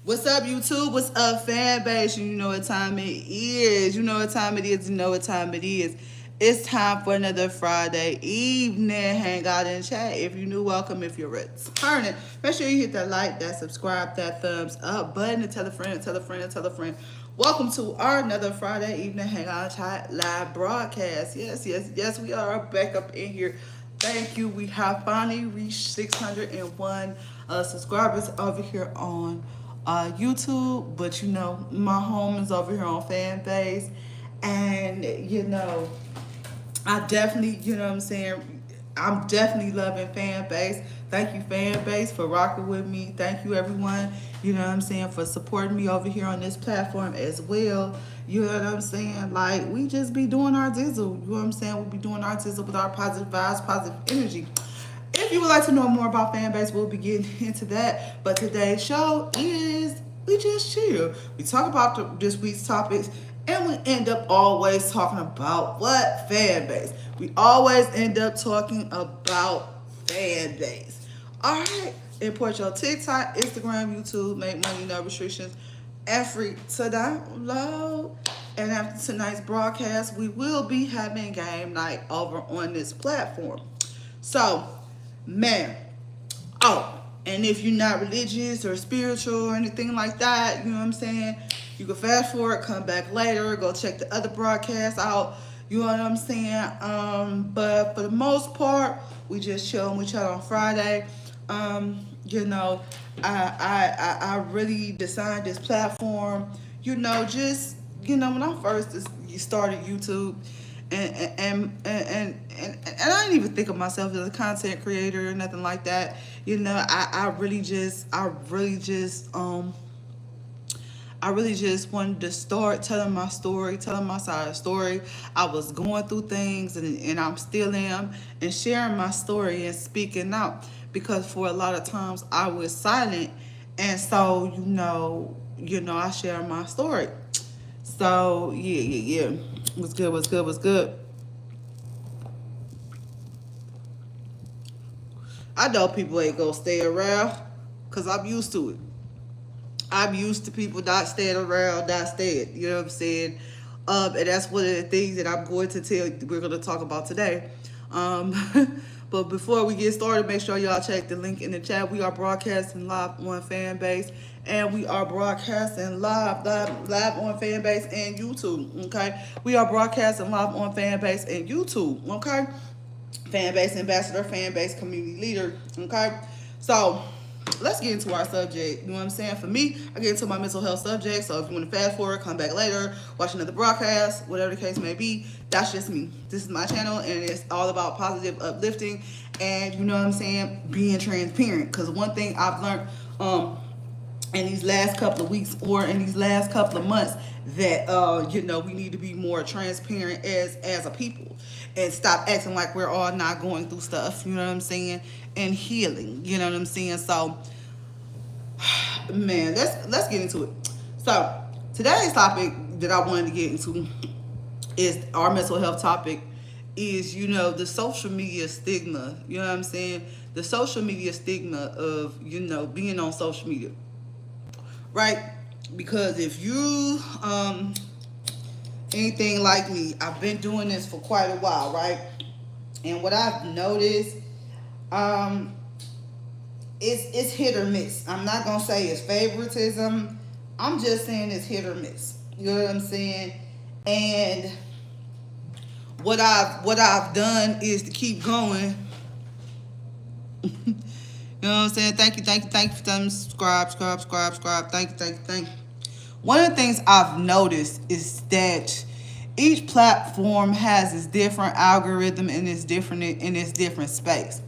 What's up, YouTube? What's up, Fanbase? You know what time it is. You know what time it is. You know what time it is. It's time for another Friday evening hangout and chat. If you're new, welcome. If you're returning, make sure you hit that like, that subscribe, that thumbs up button, and tell a friend, tell a friend, and tell a friend. Welcome to our another Friday evening hangout and chat live broadcast. Yes, yes, yes, we are back up in here. Thank you. We have finally reached 601 subscribers over here on YouTube, but my home is over here on Fanbase, and I definitely, what I'm saying, I'm definitely loving Fanbase. Thank you, Fanbase, for rocking with me. Thank you, everyone, what I'm saying, for supporting me over here on this platform as well. You know what I'm saying? Like, we just be doing our dizzle. You know what I'm saying? We be doing our dizzle with our positive vibes, positive energy. If you would like to know more about Fanbase, we'll be getting into that. But today's show is we just chill. We talk about this week's topics, and we end up always talking about what? Fanbase. We always end up talking about Fanbase. All right. Import your TikTok, Instagram, YouTube, make money, no restrictions, and free to download. And after tonight's broadcast, we will be having game night over on this platform. So, man, oh, and if you're not religious or spiritual or anything like that, you know what I'm saying, you can fast forward, come back later, go check the other broadcasts out, you know what I'm saying. But for the most part, we just chill and we chat on Friday. You know, I really designed this platform, just when I first started YouTube, and I didn't even think of myself as a content creator or nothing like that. I really just wanted to start telling my story, telling my side of the story. I was going through things, and I'm still am, and sharing my story and speaking out, because for a lot of times I was silent, and so I share my story. So yeah. What's good? What's good? What's good? I know people ain't gonna stay around, cause I'm used to it. I'm used to people not staying around, not staying. You know what I'm saying? And that's one of the things that I'm going to we're going to talk about today. But before we get started, make sure y'all check the link in the chat. We are broadcasting live on Fanbase, and we are broadcasting live on Fanbase and YouTube. Okay, we are broadcasting live on Fanbase and YouTube. Okay, Fanbase ambassador, Fanbase community leader. Okay, so let's get into our subject. You know what I'm saying? For me, I get into my mental health subject. So if you want to fast forward, come back later, watch another broadcast, whatever the case may be, that's just me. This is my channel, and it's all about positive uplifting, and you know what I'm saying, being transparent. Because one thing I've learned in these last couple of weeks, or in these last couple of months, that we need to be more transparent as a people, and stop acting like we're all not going through stuff, you know what I'm saying, and healing, you know what I'm saying. So, man, let's get into it. So today's topic that I wanted to get into is our mental health topic, is the social media stigma, you know what I'm saying, the social media stigma of being on social media, right? Because if you anything like me, I've been doing this for quite a while, right? And what I've noticed, it's hit or miss. I'm not gonna say it's favoritism. I'm just saying it's hit or miss. You know what I'm saying? And what I've done is to keep going. You know what I'm saying? Thank you for them. Subscribe. Thank you. One of the things I've noticed is that each platform has its different algorithm, and its different space.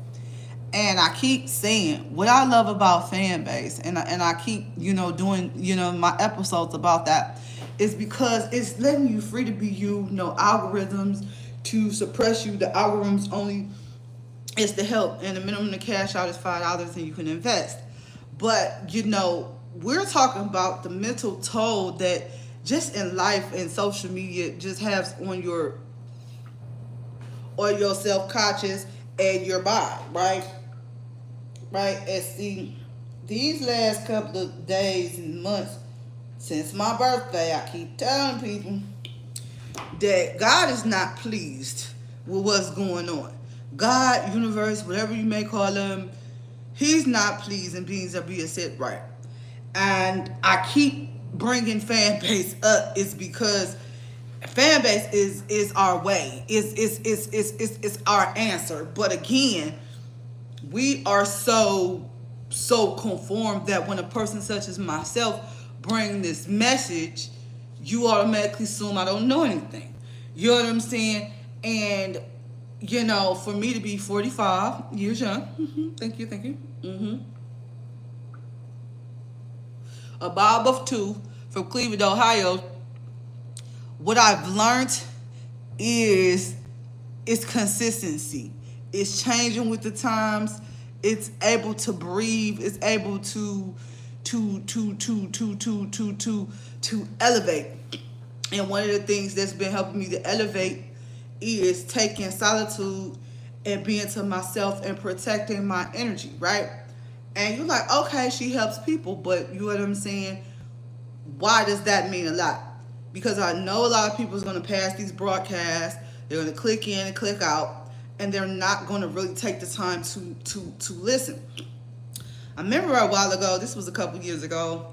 And I keep saying what I love about Fanbase, and I keep doing my episodes about that, is because it's letting you free to be you. No algorithms to suppress you. The algorithms only is to help, and the minimum to cash out is $5, and you can invest. But we're talking about the mental toll that just in life and social media just has on your self conscious and your body, right? Right? And see, these last couple of days and months since my birthday, I keep telling people that God is not pleased with what's going on. God, universe, whatever you may call him, he's not pleased and beings are being set right. And I keep bringing fan base up is because fan base is our way, is our answer. But again, we are so conformed that when a person such as myself bring this message, you automatically assume I don't know anything. You know what I'm saying? And you know, for me to be 45 years young, thank you, a Bob of two from Cleveland, Ohio, what I've learned is consistency. It's changing with the times. It's able to breathe. It's able to elevate. And one of the things that's been helping me to elevate is taking solitude and being to myself and protecting my energy, right? And you're like, okay, she helps people, but you know what I'm saying? Why does that mean a lot? Because I know a lot of people is going to pass these broadcasts. They're going to click in and click out, and they're not going to really take the time to listen. I remember a while ago, this was a couple years ago,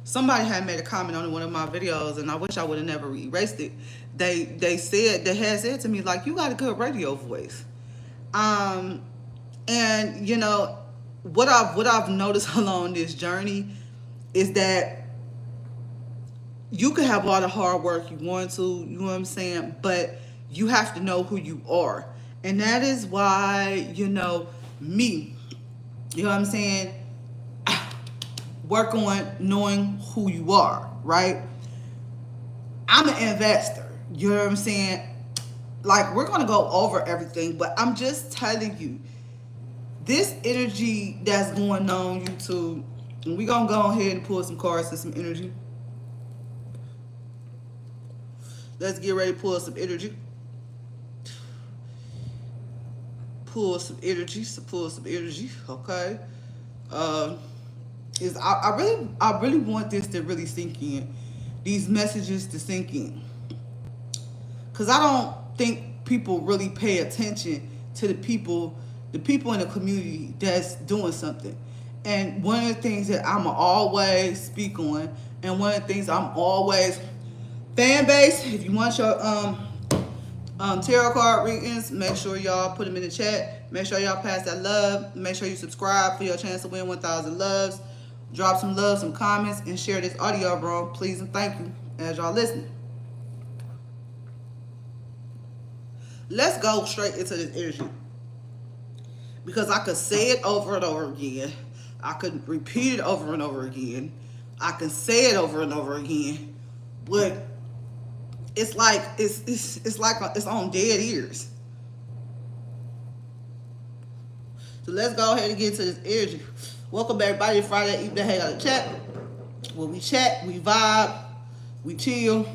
somebody had made a comment on one of my videos, and I wish I would have never erased it. They had said to me, like, you got a good radio voice. And you know, what I've noticed along this journey is that you can have all the hard work you want to, you know what I'm saying, but you have to know who you are. And that is why, you know, me, you know what I'm saying, work on knowing who you are, right? I'm an investor, you know what I'm saying? Like, we're going to go over everything, but I'm just telling you, this energy that's going on YouTube, and we're going to go ahead and pull some cards and some energy. Let's get ready to pull some energy. Pull some energy, okay? I really want this to really sink in. These messages to sink in. Because I don't think people really pay attention to the people in the community that's doing something. And one of the things that I'm always speak on, and one of the things I'm always, fan base, if you want your tarot card readings, make sure y'all put them in the chat. Make sure y'all pass that love. Make sure you subscribe for your chance to win 1,000 loves. Drop some love, some comments, and share this audio, bro. Please and thank you as y'all listening. Let's go straight into this energy. Because I could say it over and over again. I could repeat it over and over again. I can say it over and over again. But it's like it's on dead ears. So let's go ahead and get into this energy. Welcome everybody to Friday evening. Hang out and chat. Where we chat, we vibe, we chill.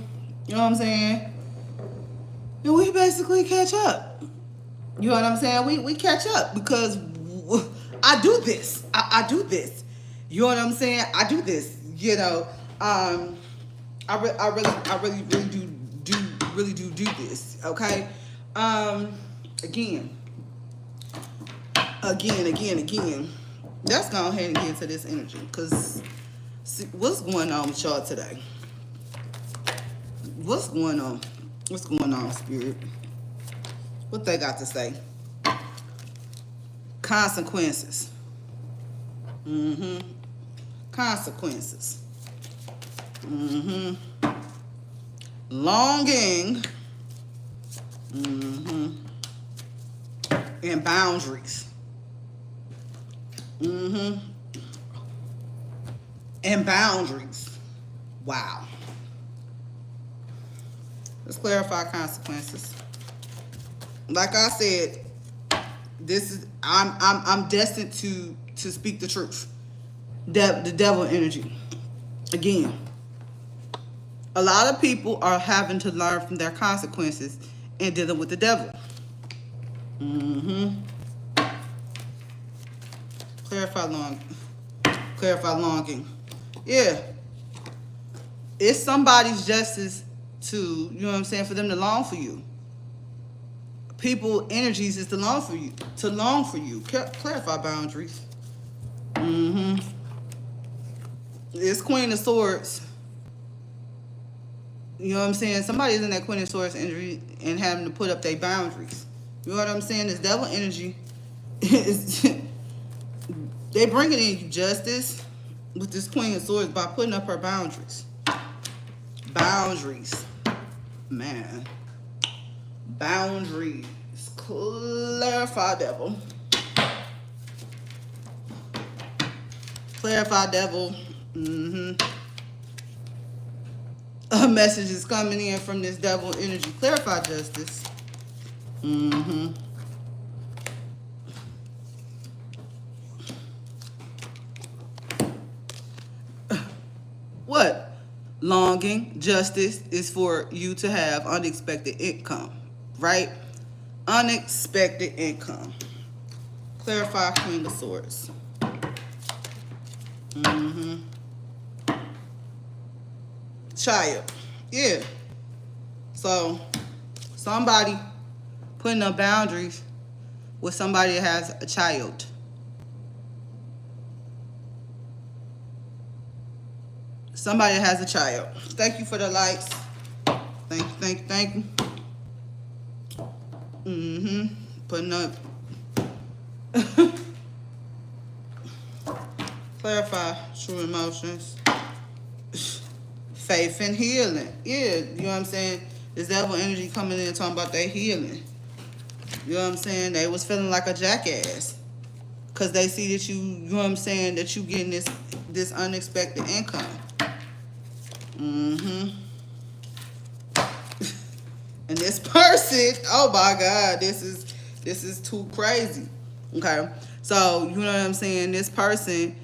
You know what I'm saying? And we basically catch up. You know what I'm saying? We catch up because I do this. I do this. You know what I'm saying? I do this. You know, I really do this. Okay. Again. Let's go ahead and get into this energy, because what's going on with y'all today? What's going on? What's going on, Spirit? What they got to say? Consequences. Consequences. Longing. And boundaries. And boundaries. Wow. Let's clarify consequences. Like I said, this is I'm destined to speak the truth. The devil energy. Again, a lot of people are having to learn from their consequences and dealing with the devil. Clarify longing. Yeah. It's somebody's justice to, you know what I'm saying, for them to long for you. People energies is to long for you. To long for you. Clarify boundaries. It's Queen of Swords. You know what I'm saying? Somebody's in that Queen of Swords energy and having to put up their boundaries. You know what I'm saying? This devil energy is they bringing in you justice with this Queen of Swords by putting up her boundaries. Boundaries. Man. Boundaries. Clarify devil. Clarify devil. A message is coming in from this devil energy. Clarify justice. What? Longing, justice is for you to have unexpected income, right? Unexpected income. Clarify Queen of Swords. Child. Yeah. So, somebody putting up boundaries with somebody that has a child. Somebody that has a child. Thank you for the likes. Thank you. Putting up. Clarify true emotions. Faith and healing. Yeah, you know what I'm saying? This devil energy coming in and talking about their healing. You know what I'm saying? They was feeling like a jackass. Because they see that you know what I'm saying, that you getting this unexpected income. And this person, oh my God, this is too crazy. Okay. So, you know what I'm saying? This person,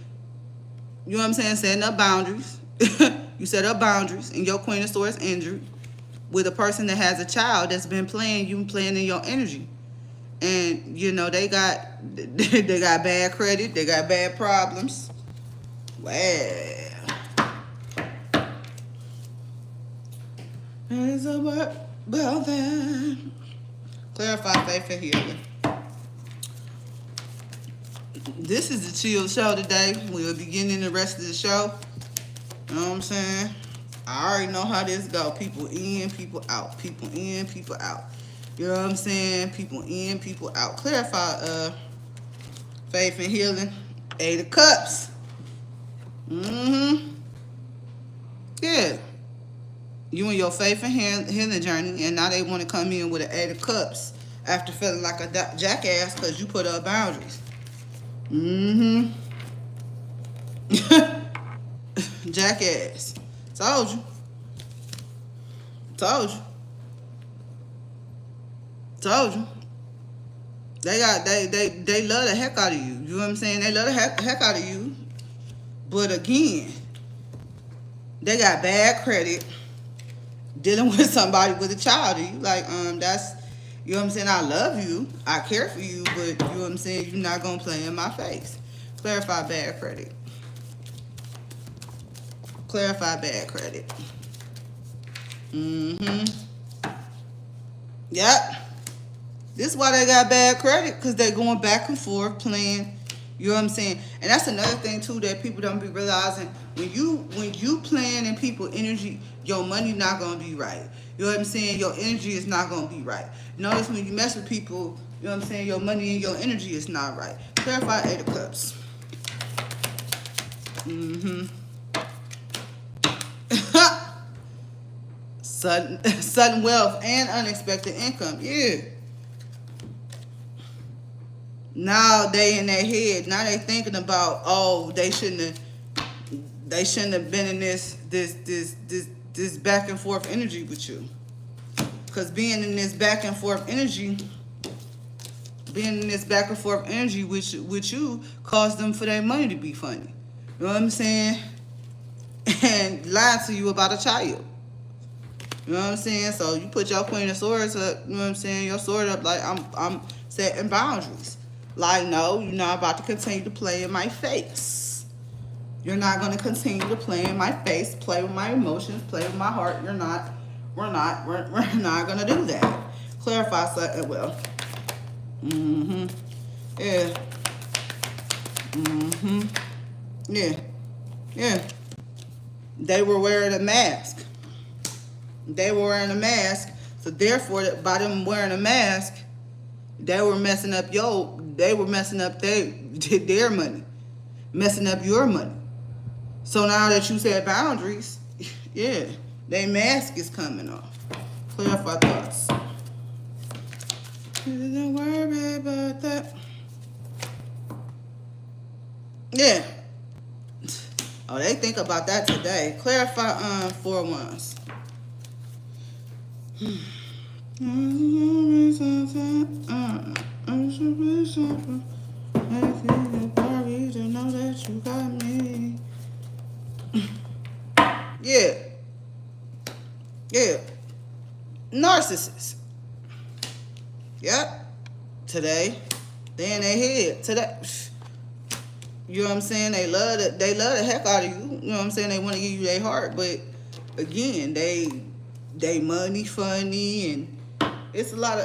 you know what I'm saying, setting up boundaries. You set up boundaries in your Queen of Swords energy with a person that has a child that's been playing in your energy. And, you know, they got bad credit. They got bad problems. Well. It's about that. Clarify faith and healing. This is the chill show today. We'll be getting the rest of the show. You know what I'm saying? I already know how this go. People in, people out. People in, people out. You know what I'm saying? People in, people out. Clarify faith and healing. 8 of Cups. Yeah. You and your faith and healing journey, and now they want to come in with an 8 of Cups after feeling like a jackass because you put up boundaries. Jackass. Told you. They love the heck out of you. You know what I'm saying? They love the heck out of you. But again, they got bad credit. Dealing with somebody with a child, you like, that's, you know what I'm saying, I love you, I care for you, but you know what I'm saying, you're not gonna play in my face. Clarify bad credit. Clarify bad credit. Yep. This is why they got bad credit, because they're going back and forth playing. You know what I'm saying? And that's another thing too that people don't be realizing. When you playing in people energy, your money not gonna be right. You know what I'm saying? Your energy is not gonna be right. Notice when you mess with people, you know what I'm saying, your money and your energy is not right. Clarify 8 of Cups. Sudden wealth and unexpected income. Yeah. Now they in their head. Now they thinking about, oh, they shouldn't have been in this back and forth energy with you. Because being in this back and forth energy with you caused them for their money to be funny. You know what I'm saying? And lie to you about a child. You know what I'm saying? So you put your Queen of Swords up, you know what I'm saying, your sword up like I'm setting boundaries. Like, no, you're not about to continue to play in my face. You're not going to continue to play in my face, play with my emotions, play with my heart. You're not. We're not going to do that. Clarify something. Well, yeah. Yeah. They were wearing a mask. So therefore, by them wearing a mask, they were messing up their money, messing up your money. So now that you said boundaries, yeah, their mask is coming off. Clarify thoughts. Don't worry about that. Yeah. Oh, they think about that today. Clarify 4 ones. Yeah. Yeah. Narcissists. Yep. Today, they in their head. Today, you know what I'm saying? They love the heck out of you. You know what I'm saying? They want to give you their heart, but again, they money funny, and it's a lot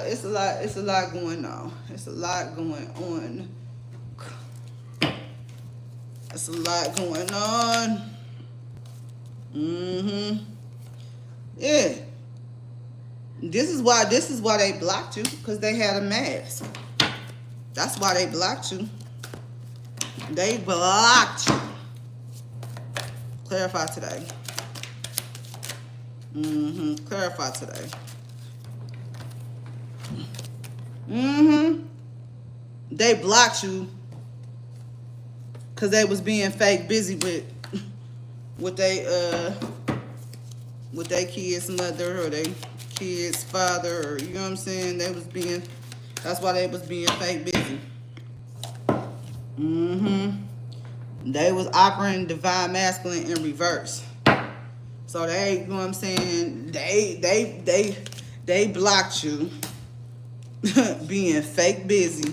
going on. It's a lot going on. It's a lot going on. Yeah. This is why they blocked you, because they had a mask. That's why they blocked you. They blocked you. Clarify today. Clarify today. They blocked you because they was being fake busy with their kid's mother or their kid's father, or you know what I'm saying? That's why they was being fake busy. They was operating divine masculine in reverse. So they, you know what I'm saying? They blocked you being fake busy.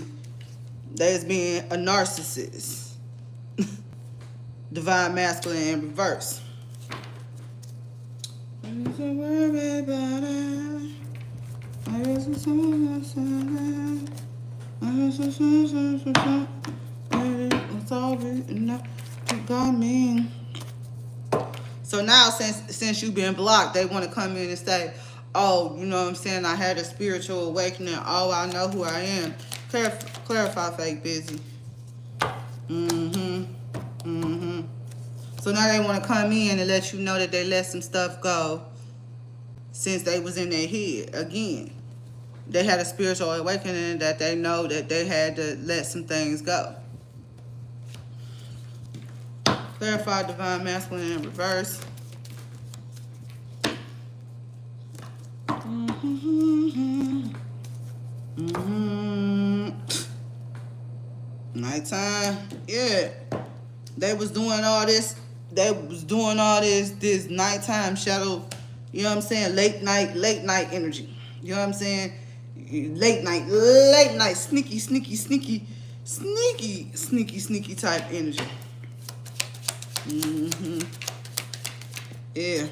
They was being a narcissist. Divine masculine in reverse. Don't worry about it. So now, since you've been blocked, they want to come in and say, oh, you know what I'm saying, I had a spiritual awakening. Oh, I know who I am. Clarify fake busy. So now they want to come in and let you know that they let some stuff go since they was in their head. Again, they had a spiritual awakening that they know that they had to let some things go. Clarify divine masculine in reverse. Nighttime. Yeah. They was doing all this. This nighttime shadow, you know what I'm saying? Late night energy. You know what I'm saying? Late night, sneaky type energy. Yeah.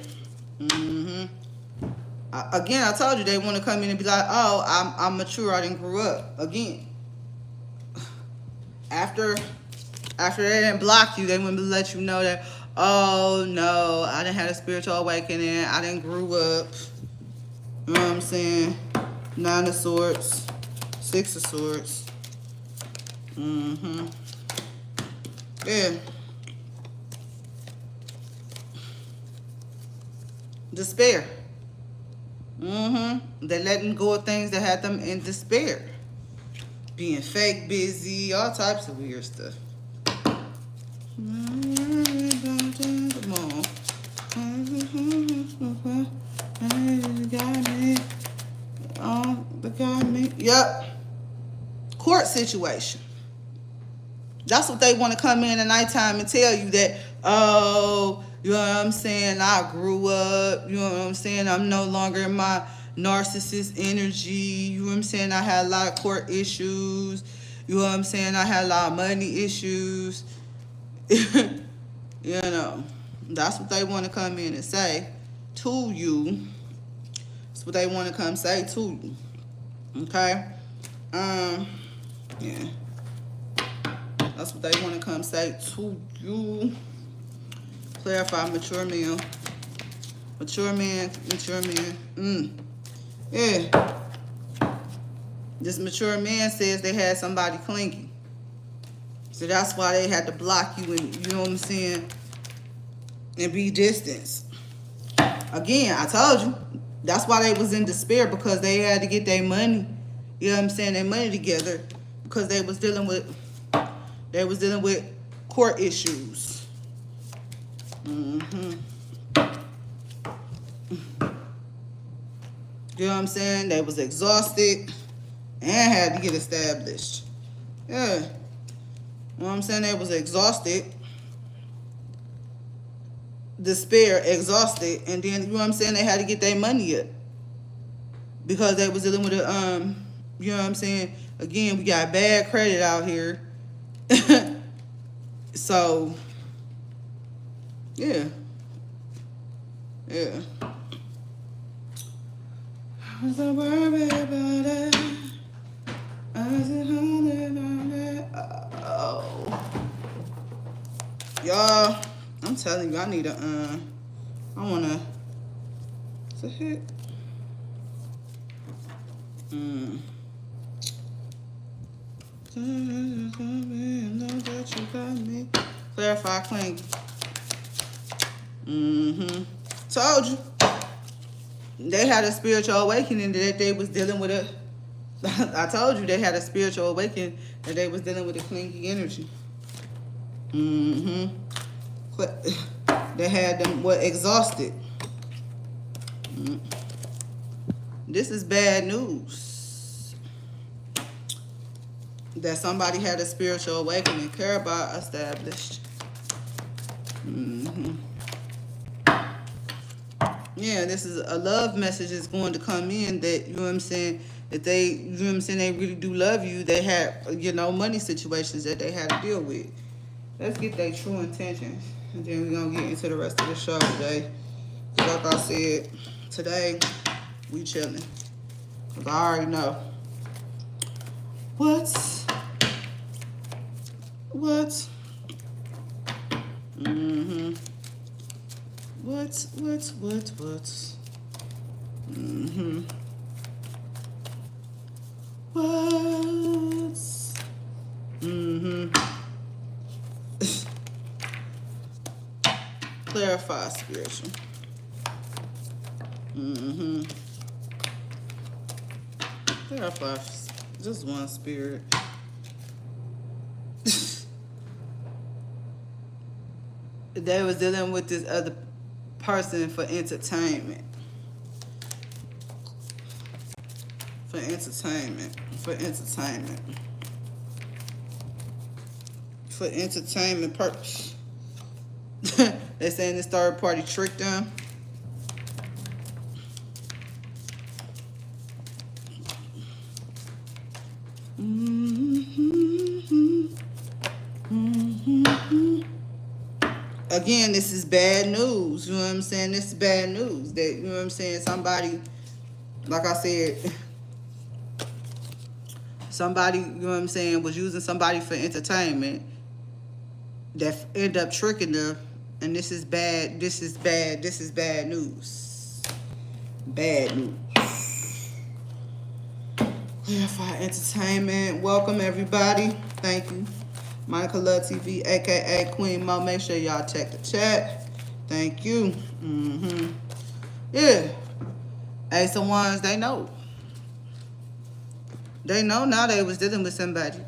Again, I told you they want to come in and be like, oh, I'm mature, I didn't grow up. Again, after they didn't block you, they want to let you know that, oh no, I didn't have a spiritual awakening, I didn't grew up. You know what I'm saying? 9 of Swords, 6 of Swords. Yeah. Despair. They letting go of things that had them in despair. Being fake busy, all types of weird stuff. Come on. Got me. Yep. Court situation. That's what they want to come in at nighttime and tell you that, oh, you know what I'm saying, I grew up, you know what I'm saying, I'm no longer in my narcissist energy, you know what I'm saying, I had a lot of court issues, you know what I'm saying, I had a lot of money issues. You know, that's what they want to come in and say to you. That's what they want to come say to you. Okay? Yeah. That's what they want to come say to you. Clarify, mature man. Mature man, mature man. Yeah. This mature man says they had somebody clingy. So that's why they had to block you and, you know what I'm saying, and be distanced. Again, I told you, that's why they was in despair, because they had to get their money, you know what I'm saying, their money together, because they was dealing with court issues. You know what I'm saying? They was exhausted and had to get established. Yeah. You know what I'm saying? They was exhausted, despair, exhausted, and then, you know what I'm saying, they had to get their money up because they was dealing with a, you know what I'm saying, again, we got bad credit out here. So, yeah. Yeah. I was so worried about it. I was worried about it. Oh. Y'all, I'm telling you, I need a, I wanna, what's the heck? Know that you got me. Clarify, clean. Told you. They had a spiritual awakening that they was dealing with a, I told you they had a spiritual awakening that they was dealing with a clingy energy. They had them, what, exhausted. This is bad news. That somebody had a spiritual awakening. Care about established. Yeah, this is a love message is going to come in that, you know what I'm saying, that they, you know what I'm saying, they really do love you. They have, you know, money situations that they had to deal with. Let's get their true intentions. And then we're going to get into the rest of the show today. Like I said, today, we chilling. Because I already know. What? What? Clarify spiritual. Clarify just one spirit. They was dealing with this other person for entertainment. For entertainment purpose. They saying this third party tricked them. Again, this is bad news. You know what I'm saying? This is bad news. That, you know what I'm saying? Somebody, like I said, somebody, you know what I'm saying, was using somebody for entertainment that end up tricking them. And this is bad. This is bad. This is bad news. Bad news. Clarify entertainment. Welcome, everybody. Thank you. Monica Love TV, a.k.a. Queen Mo. Make sure y'all check the chat. Thank you. Yeah. Ace of Wands, they know. They know now they was dealing with somebody.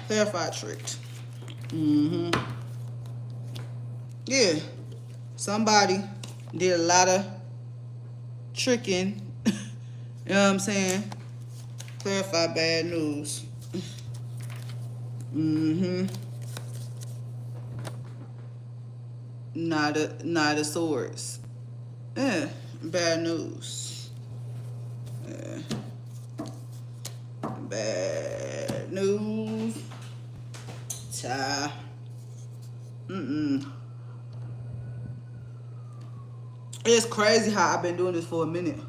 Clarify tricked. Yeah. Somebody did a lot of tricking. You know what I'm saying? Clarify bad news. Not a swords. Yeah, bad news. Yeah. Bad news. It's crazy how I've been doing this for a minute.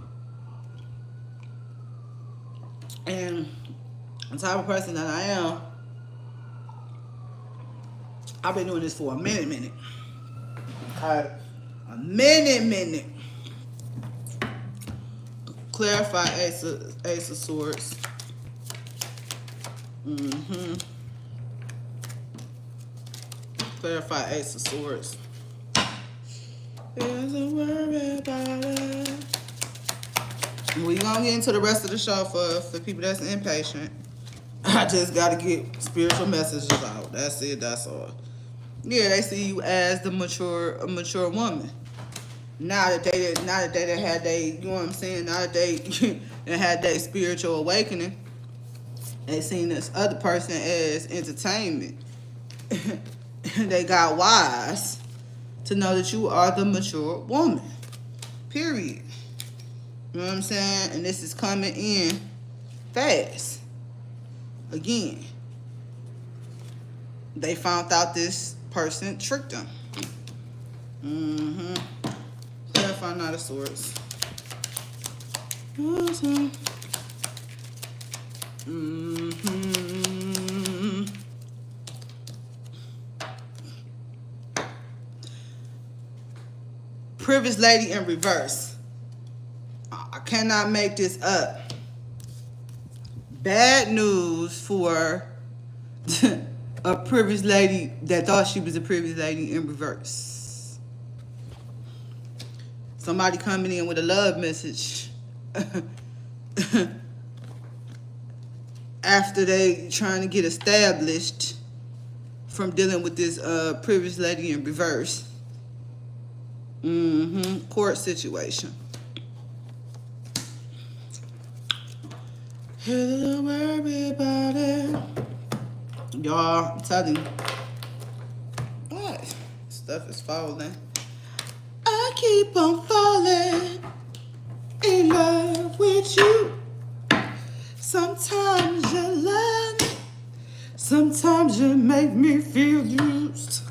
And the type of person that I am, I've been doing this for a minute. A minute. Clarify Ace of Swords. Clarify Ace of Swords. Doesn't worry about it. We gonna get into the rest of the show for people that's impatient. I just gotta get spiritual messages out. That's it. That's all. Yeah, they see you as a mature woman. Now that they had they, you know what I'm saying? Now that they had their spiritual awakening, they seen this other person as entertainment. They got wise to know that you are the mature woman. Period. You know what I'm saying? And this is coming in fast. Again, they found out this person tricked them. Clarify Knight of Swords. Privileged lady in reverse. I cannot make this up. Bad news for a privileged lady that thought she was a privileged lady in reverse. Somebody coming in with a love message after they trying to get established from dealing with this privileged lady in reverse. Court situation. Don't worry about it. Y'all, I'm telling you. What? Stuff is falling. I keep on falling in love with you. Sometimes you love me. Sometimes you make me feel used.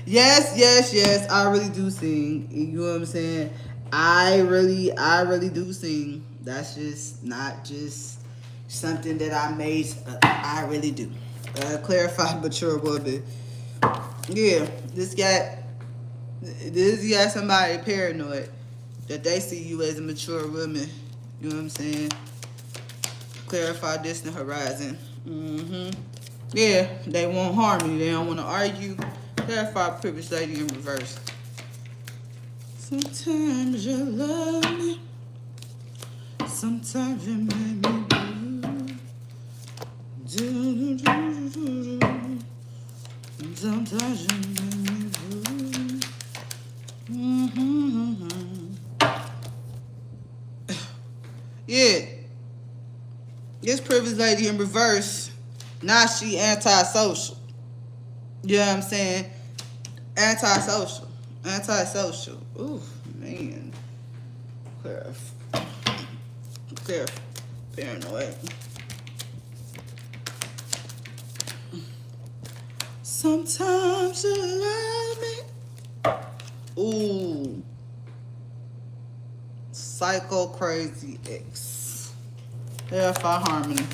Yes. I really do sing. You know what I'm saying? I really do sing. That's just not just something that I made up. I really do. Clarify mature woman. Yeah, this got somebody paranoid that they see you as a mature woman. You know what I'm saying? Clarify distant horizon. Yeah, they want harmony. They don't want to argue. Clarify privileged lady in reverse. Sometimes you love me. Sometimes you make me blue. Sometimes you make me blue. Yeah. This privileged lady in reverse, now she antisocial. You know what I'm saying? Antisocial. Ooh, man. Clear. Paranoid. Sometimes you love me. Ooh. Psycho crazy ex. Clarify harmony.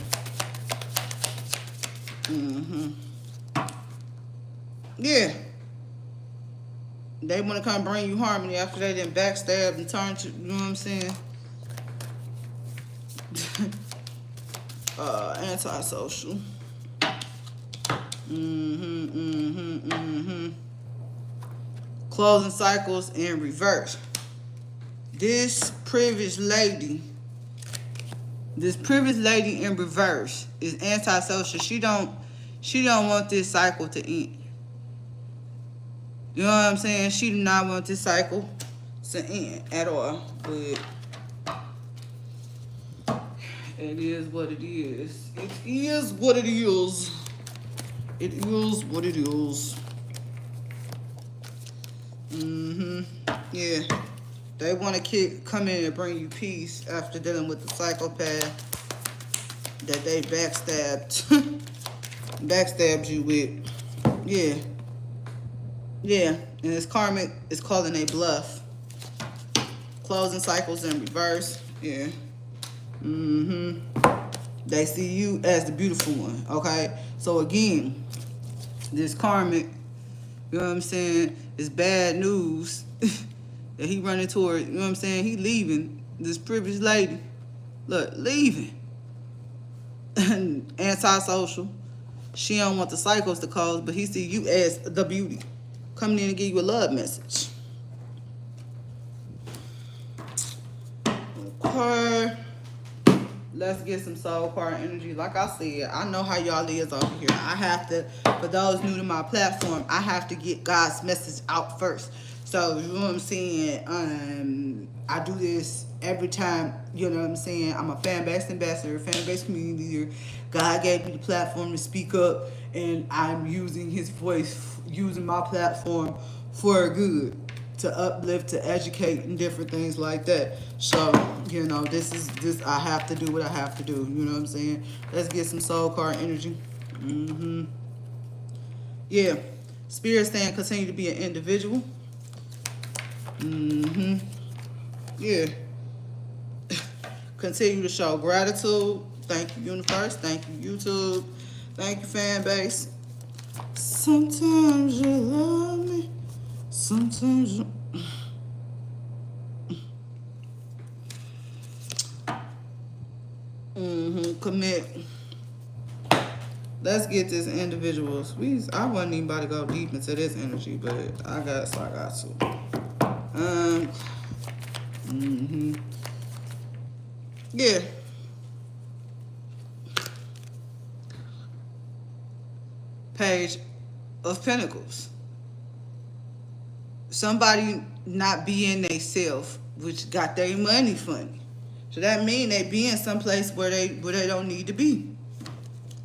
Yeah. They want to come bring you harmony after they done backstab and turn to, you know what I'm saying? Antisocial. Closing cycles in reverse. This privileged lady in reverse is antisocial. She don't want this cycle to end. You know what I'm saying? She do not want this cycle to end at all. But it is what it is. It is what it is. It is what it is. Yeah. They want to come in and bring you peace after dealing with the psychopath that they backstabbed you with. Yeah. Yeah, and it's karmic. It's calling a bluff. Closing cycles in reverse. Yeah. They see you as the beautiful one. Okay. So again, this karmic, you know what I'm saying, is bad news that he running toward. You know what I'm saying? He leaving this privileged lady. Look, leaving. Antisocial. She don't want the cycles to close, but he see you as the beauty, coming in and give you a love message. Okay. Let's get some soul card energy. Like I said, I know how y'all is over here. I have to, for those new to my platform, I have to get God's message out first. So, you know what I'm saying? I do this every time, you know what I'm saying? I'm a Fanbase ambassador, Fanbase community leader. God gave me the platform to speak up, and I'm using his voice, using my platform for good, to uplift, to educate, and different things like that. So, you know, this I have to do what I have to do. You know what I'm saying? Let's get some soul card energy. Yeah. Spirit saying continue to be an individual. Yeah. Continue to show gratitude. Thank you, universe. Thank you, YouTube. Thank you, fan base. Sometimes you love me. Sometimes you... Commit. Let's get this individuals. I wasn't even about to go deep into this energy, but I got to. Yeah. Page of Pentacles. Somebody not being they self, which got their money funny. So that mean they be in some place where they don't need to be.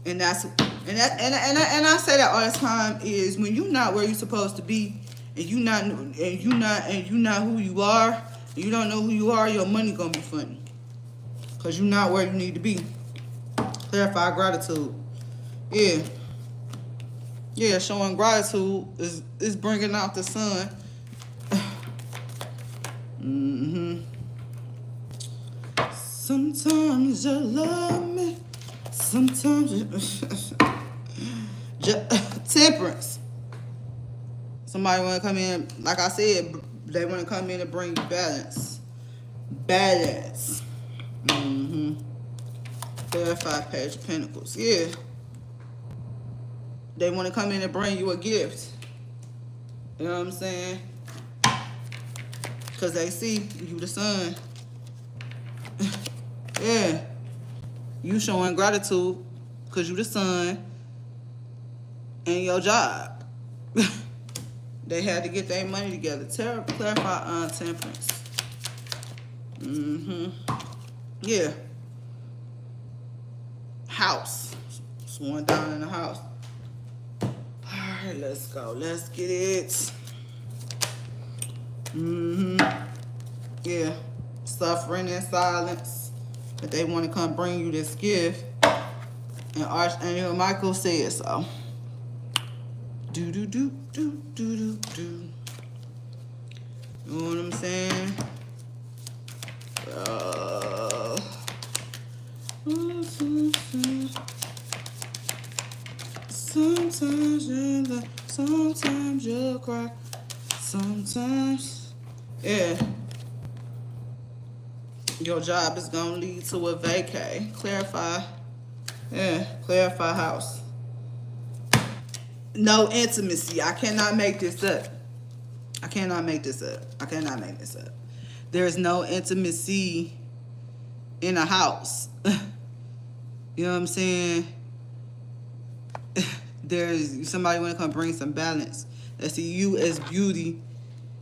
And I say that all the time is when you're not where you're supposed to be, and you not who you are, and you don't know who you are, your money gonna be funny. Cause you're not where you need to be. Clarify gratitude. Yeah. Yeah, showing gratitude is bringing out the sun. Sometimes you love me. Sometimes you... Temperance. Somebody want to come in, like I said, they want to come in and bring you balance. Balance. Clarify Page of Pentacles. Yeah. They want to come in and bring you a gift. You know what I'm saying? Because they see you the sun. Yeah. You showing gratitude because you the sun and your job. They had to get their money together. Clarify temperance. Yeah. House. Sworn down in the house. Alright, let's go. Let's get it. Yeah. Suffering in silence. But they want to come bring you this gift. And Archangel Michael says so. Do do do do do do do. You know what I'm saying? Sometimes you laugh, sometimes you cry, sometimes, yeah. Your job is gonna lead to a vacay. Clarify, yeah. Clarify house. No intimacy. I cannot make this up. I cannot make this up. I cannot make this up. There is no intimacy in a house. You know what I'm saying? There's somebody want to come bring some balance. They see you as beauty.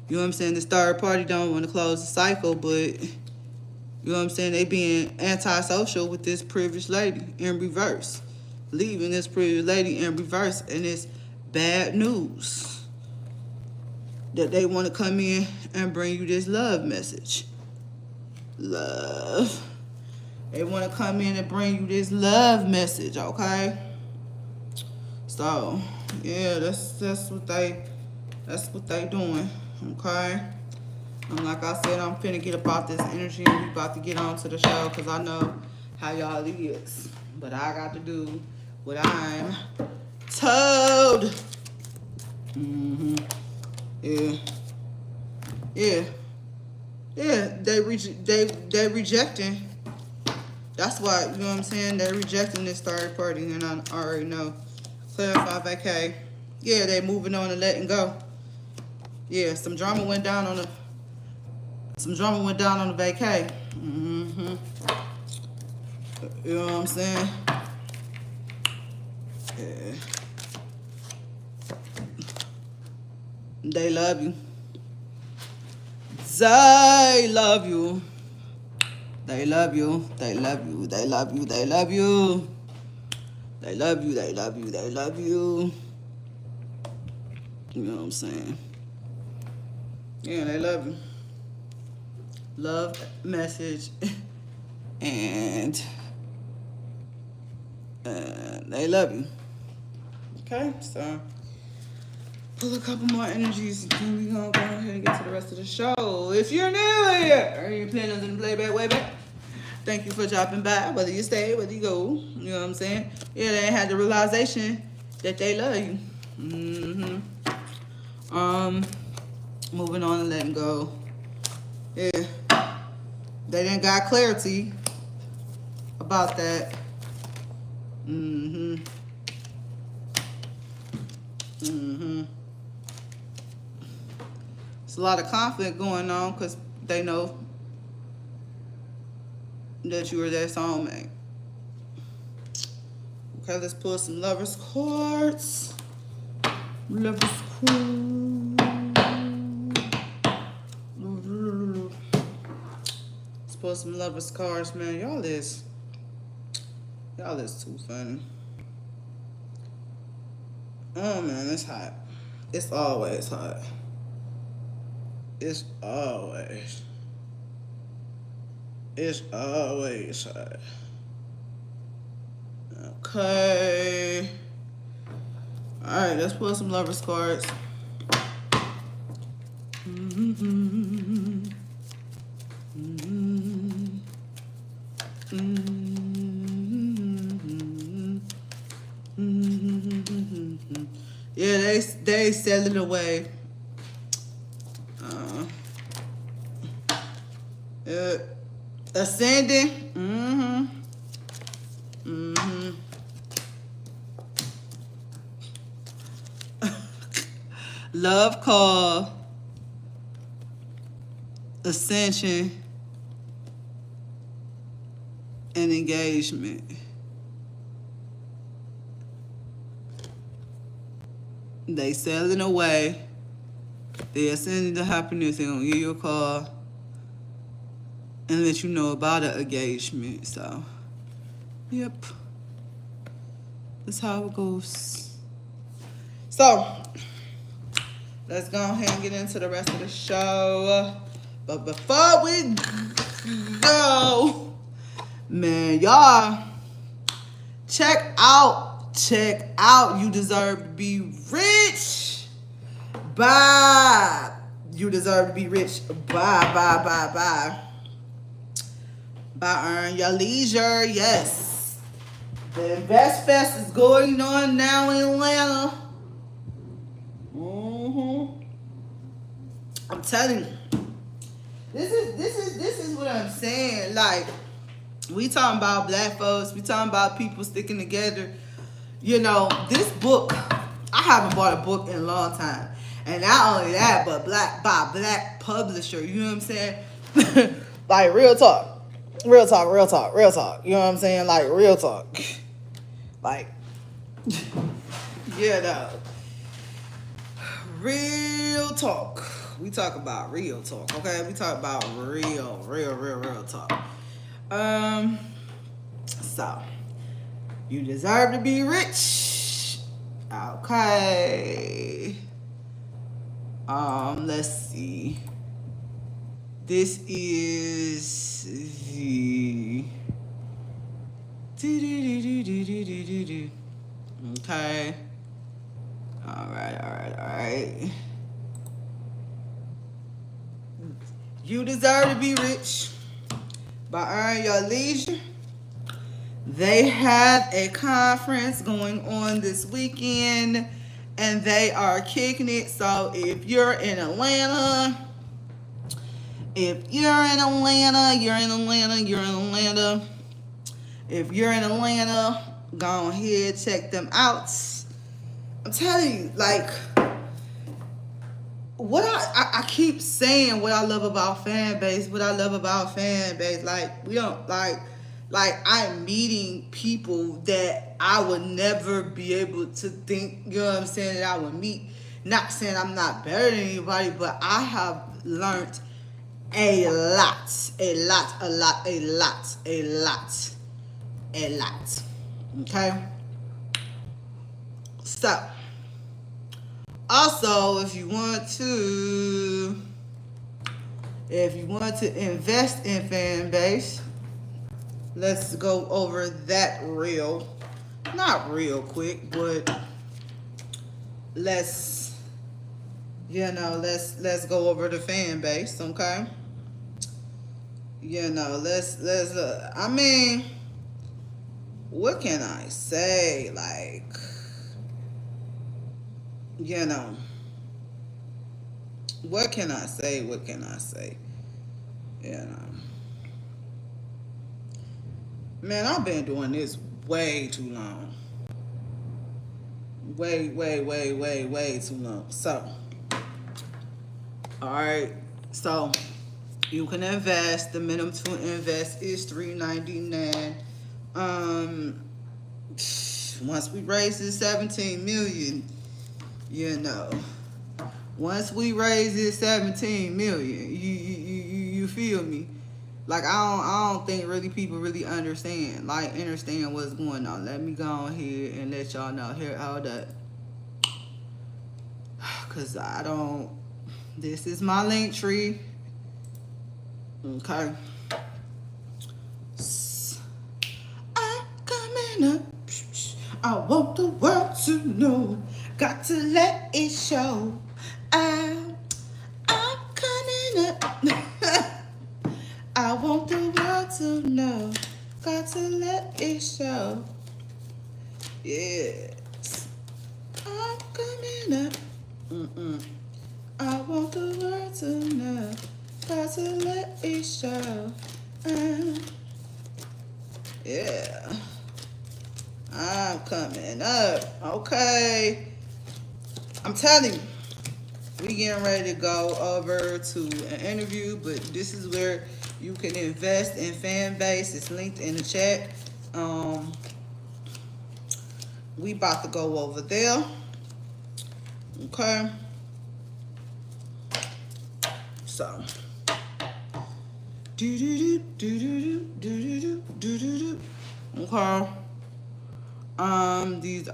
You know what I'm saying? This third party don't want to close the cycle, but you know what I'm saying? They being antisocial with this privileged lady in reverse. Leaving this privileged lady in reverse, and it's bad news that they want to come in and bring you this love message. Love. They want to come in and bring you this love message, okay? So, yeah, that's what they That's what they doing, okay? And like I said, I'm finna get about this energy and we about to get on to the show because I know how y'all is. But I got to do what I'm told. Yeah. Yeah. Yeah. They rejecting. That's why, you know what I'm saying? They're rejecting this third party, and I already know. Clarify vacay. Yeah, they moving on and letting go. Yeah, some drama went down on the vacay. You know what I'm saying? Yeah. They love you. They love you. They love you. They love you. They love you. They love you. They love you. They love you. They love you. You know what I'm saying? Yeah, they love you. Love message. And they love you. Okay, so pull a couple more energies, and then we're gonna go ahead and get to the rest of the show. If you're new here, or you're planning on the playback way back, thank you for dropping by. Whether you stay, whether you go, you know what I'm saying? Yeah, they had the realization that they love you. Moving on and letting go. Yeah, they didn't got clarity about that. It's a lot of conflict going on because they know that you are their soulmate. Okay, let's pull some lovers cards. Lovers cards. Let's pull some lovers cards, man. Y'all is too funny. Oh man, it's hot. It's always hot. It's always hot. Okay. Alright, let's pull some lovers cards. Yeah, they sell it away. Ascending. Love call. Ascension. And engagement. They selling away. They ascending to happiness. They're gonna give you a call and let you know about an engagement. So, yep. That's how it goes. So, let's go ahead and get into the rest of the show. But before we go, man, y'all, check out. You deserve to be rich. Bye. You deserve to be rich. Bye. Earn your leisure. Yes. The Invest Fest is going on now in Atlanta. I'm telling you. This is what I'm saying. Like, we talking about black folks. We talking about people sticking together. You know, this book, I haven't bought a book in a long time. And not only that, but by black publisher. You know what I'm saying? Like, real talk. You know what I'm saying? Like, real talk. Like, yeah, no. Real talk. We talk about real talk, okay? We talk about real talk. So, you deserve to be rich. Okay. Let's see. This is the okay. All right. You deserve to be rich by earning your leisure. They have a conference going on this weekend and they are kicking it. So if you're in Atlanta, if you're in Atlanta, you're in Atlanta, you're in Atlanta. If you're in Atlanta, go ahead, check them out. I'm telling you, like, what I keep saying what I love about Fanbase, what I love about Fanbase, like, we don't, like I'm meeting people that I would never be able to think, you know what I'm saying, that I would meet. Not saying I'm not better than anybody, but I have learned a lot. Okay? So, also, if you want to invest in Fanbase, let's go over that not real quick, but let's go over the Fanbase, okay? I mean, what can I say? Like, what can I say? Man, I've been doing this way too long. Way too long. So, alright. So, you can invest. The minimum to invest is $3.99. Once we raise this 17 million, once we raise this 17 million, you feel me? Like, I don't think really people really understand what's going on. Let me go ahead and let y'all know here how that, cause this is my link tree. Okay. I'm coming up. I want the world to know. Got to let it show. I'm coming up. I want the world to know. Got to let it show. Yes. I'm coming up. I want the world to know. Got to let it show. Yeah. I'm coming up. Okay. I'm telling you, we getting ready to go over to an interview, but this is where you can invest in Fanbase. It's linked in the chat. We about to go over there. Okay. So. Okay. These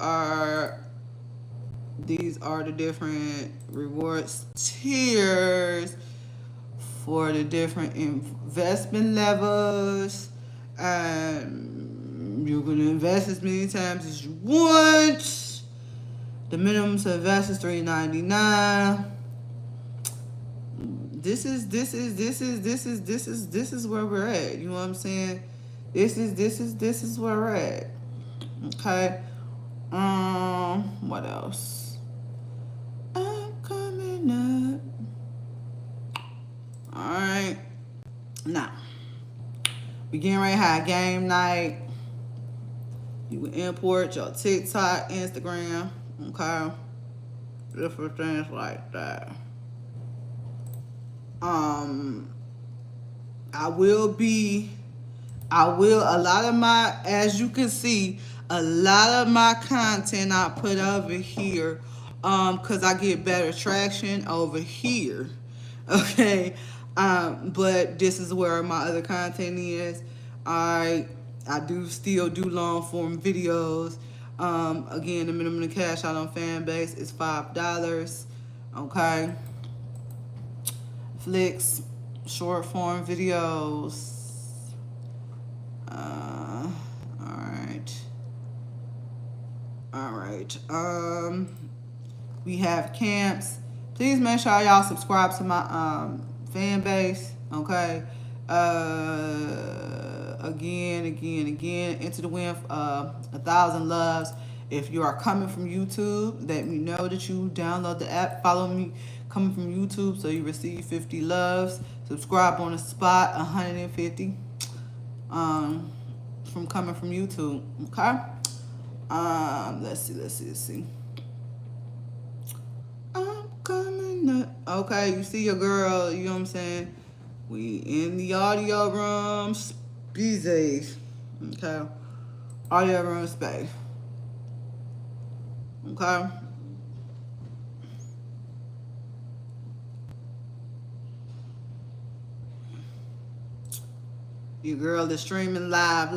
are the different rewards tiers for the different investment levels. You can invest as many times as you want. The minimum to invest is $3.99. This is where we're at. You know what I'm saying? This is where we're at. Okay. What else? I'm coming up. Alright. Now, we getting ready to have game night. You can import your TikTok, Instagram, okay? Different things like that. A lot of my, as you can see, a lot of my content I put over here, cause I get better traction over here, okay? But this is where my other content is. I still do long form videos. Again, the minimum to cash out on Fanbase is $5, okay? Flicks, short form videos. All right. We have camps. Please make sure y'all subscribe to my Fanbase, okay? Again, enter the win 1,000 loves. If you are coming from YouTube, let me know that you download the app. Follow me coming from YouTube so you receive 50 loves. Subscribe on the spot, 150 from coming from YouTube, okay? Let's see. I'm coming up. Okay, you see your girl, you know what I'm saying? We in the audio room space. Okay. Audio room space. Okay. Your girl is streaming live.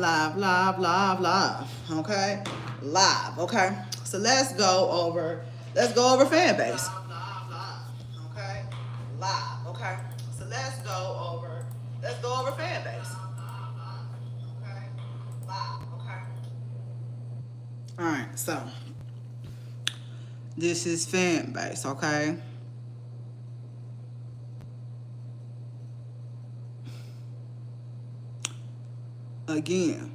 Okay? Live, okay? So let's go over Fanbase. Okay? Live, okay? So let's go over Fanbase. Okay? Live, okay? Alright, so this is Fanbase, okay? Again.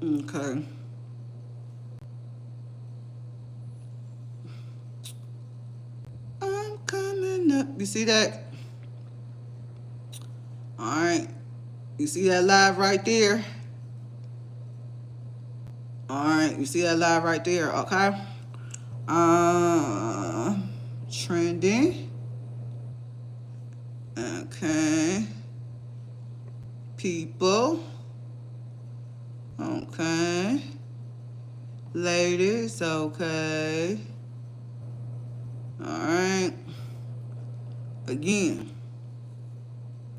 Okay. I'm coming up. You see that? All right. You see that live right there? All right. You see that live right there? Okay. Trending. Okay. People. Okay. Ladies. Okay. All right. Again,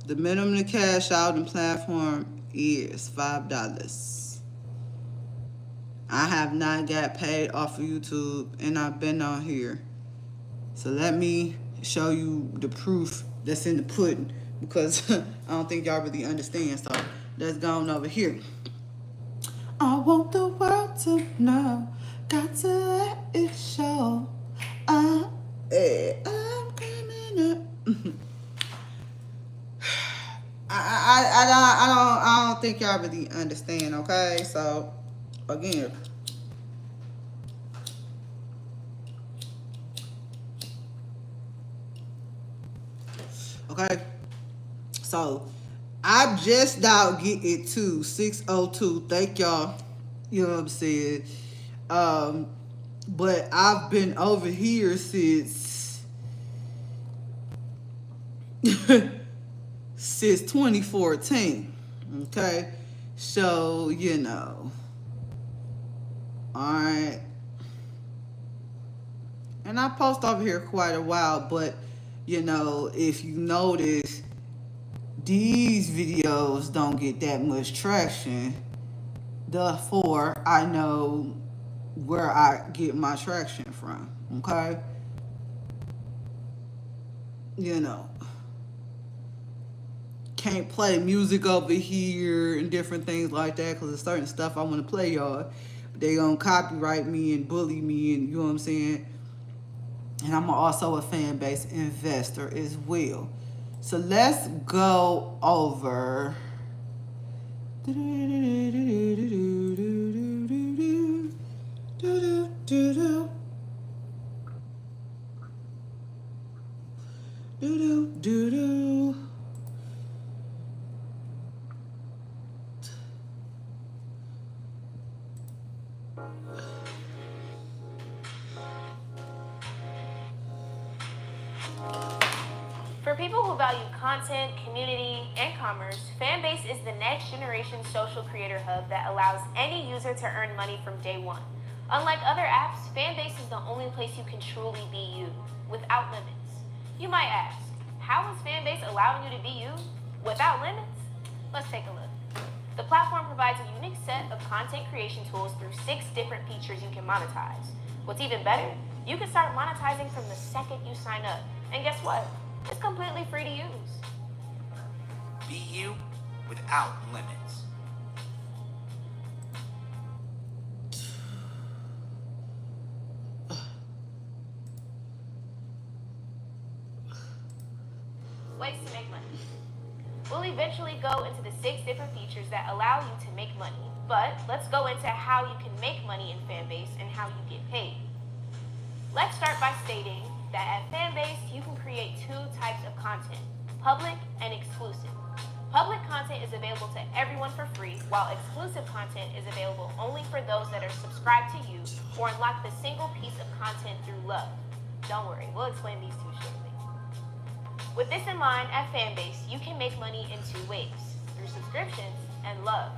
the minimum to cash out in platform is $5. I have not got paid off of YouTube, and I've been on here. So let me show you the proof that's in the pudding, because I don't think y'all really understand. So let's go on over here. I want the world to know, got to let it show. I'm coming up. I don't think y'all really understand, okay? So again, okay, so I just now get it to 602. Thank y'all. You know what I'm saying? But I've been over here since since 2014. Okay, so you know, all right. And I post over here quite a while, but you know, if you notice, these videos don't get that much traction. Therefore, I know where I get my traction from. Okay? You know, can't play music over here and different things like that because there's certain stuff I want to play, y'all. But they gonna copyright me and bully me, and you know what I'm saying? And I'm also a Fanbase investor as well. So let's go over. For people who value content, community, and commerce, Fanbase is the next generation social creator hub that allows any user to earn money from day one. Unlike other apps, Fanbase is the only place you can truly be you, without limits. You might ask, how is Fanbase allowing you to be you, without limits? Let's take a look. The platform provides a unique set of content creation tools through 6 different features you can monetize. What's even better, you can start monetizing from the second you sign up. And guess what? It's completely free to use. Be you, without limits. Ways to make money. We'll eventually go into the 6 different features that allow you to make money, but let's go into how you can make money in Fanbase and how you get paid. Let's start by stating that at Fanbase, you can create 2 types of content, public and exclusive. Public content is available to everyone for free, while exclusive content is available only for those that are subscribed to you or unlock the single piece of content through love. Don't worry, we'll explain these 2 shortly. With this in mind, at Fanbase, you can make money in 2 ways, through subscriptions and love.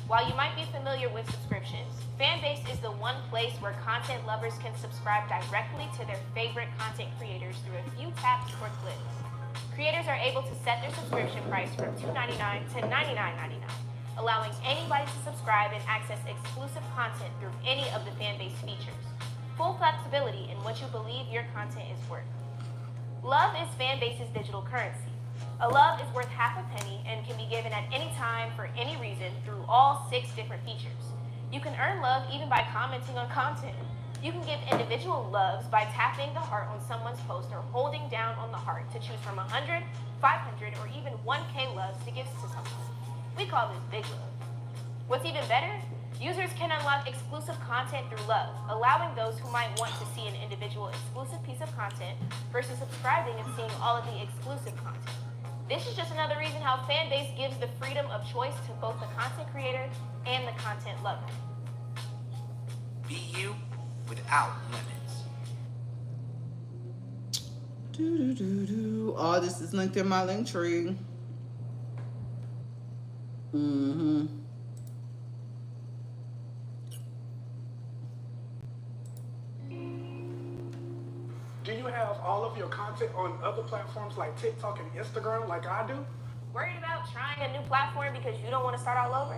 While you might be familiar with subscriptions, Fanbase is the one place where content lovers can subscribe directly to their favorite content creators through a few taps or clicks. Creators are able to set their subscription price from $2.99 to $99.99, allowing anybody to subscribe and access exclusive content through any of the Fanbase features. Full flexibility in what you believe your content is worth. Love is Fanbase's digital currency. A love is worth half a penny and can be given at any time for any reason through all 6 different features. You can earn love even by commenting on content. You can give individual loves by tapping the heart on someone's post or holding down on the heart to choose from 100, 500, or even 1K loves to give to someone. We call this big love. What's even better? Users can unlock exclusive content through love, allowing those who might want to see an individual exclusive piece of content versus subscribing and seeing all of the exclusive content. This is just another reason how Fanbase gives the freedom of choice to both the content creator and the content lover. Be you without limits. All this is linked in my link tree. Do you have all of your content on other platforms like TikTok and Instagram like I do? Worried about trying a new platform because you don't want to start all over?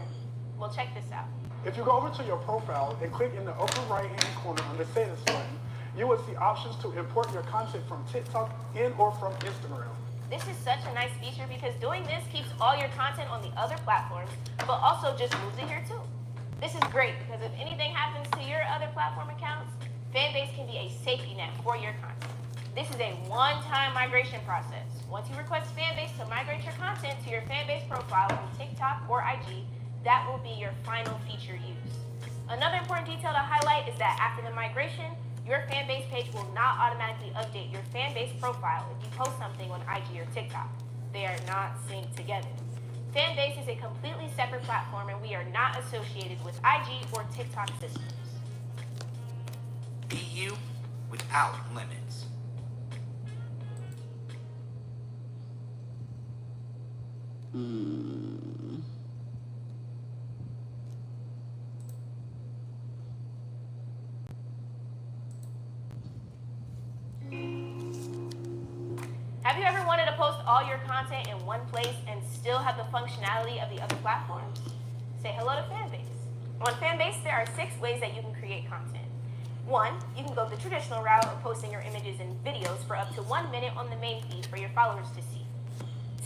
Well, check this out. If you go over to your profile and click in the upper right-hand corner on the status button, you will see options to import your content from TikTok and or from Instagram. This is such a nice feature because doing this keeps all your content on the other platforms, but also just moves it here too. This is great because if anything happens to your other platform accounts, Fanbase can be a safety net for your content. This is a one-time migration process. Once you request Fanbase to migrate your content to your Fanbase profile from TikTok or IG, that will be your final feature use. Another important detail to highlight is that after the migration, your Fanbase page will not automatically update your Fanbase profile if you post something on IG or TikTok. They are not synced together. Fanbase is a completely separate platform and we are not associated with IG or TikTok systems. Be you without limits. Have you ever wanted to post all your content in one place and still have the functionality of the other platforms? Say hello to Fanbase. On Fanbase, there are 6 ways that you can create content. 1, you can go the traditional route of posting your images and videos for up to 1 minute on the main feed for your followers to see.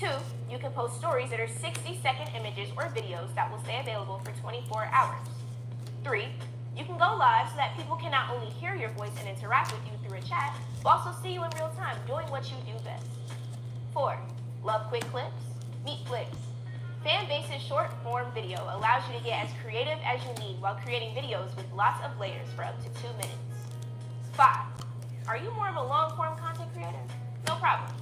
2, you can post stories that are 60-second images or videos that will stay available for 24 hours. 3, you can go live so that people can not only hear your voice and interact with you through a chat, but also see you in real time doing what you do best. 4, love quick clips? Meet Flicks. Fanbase's short-form video allows you to get as creative as you need while creating videos with lots of layers for up to 2 minutes. 5, are you more of a long-form content creator? No problem.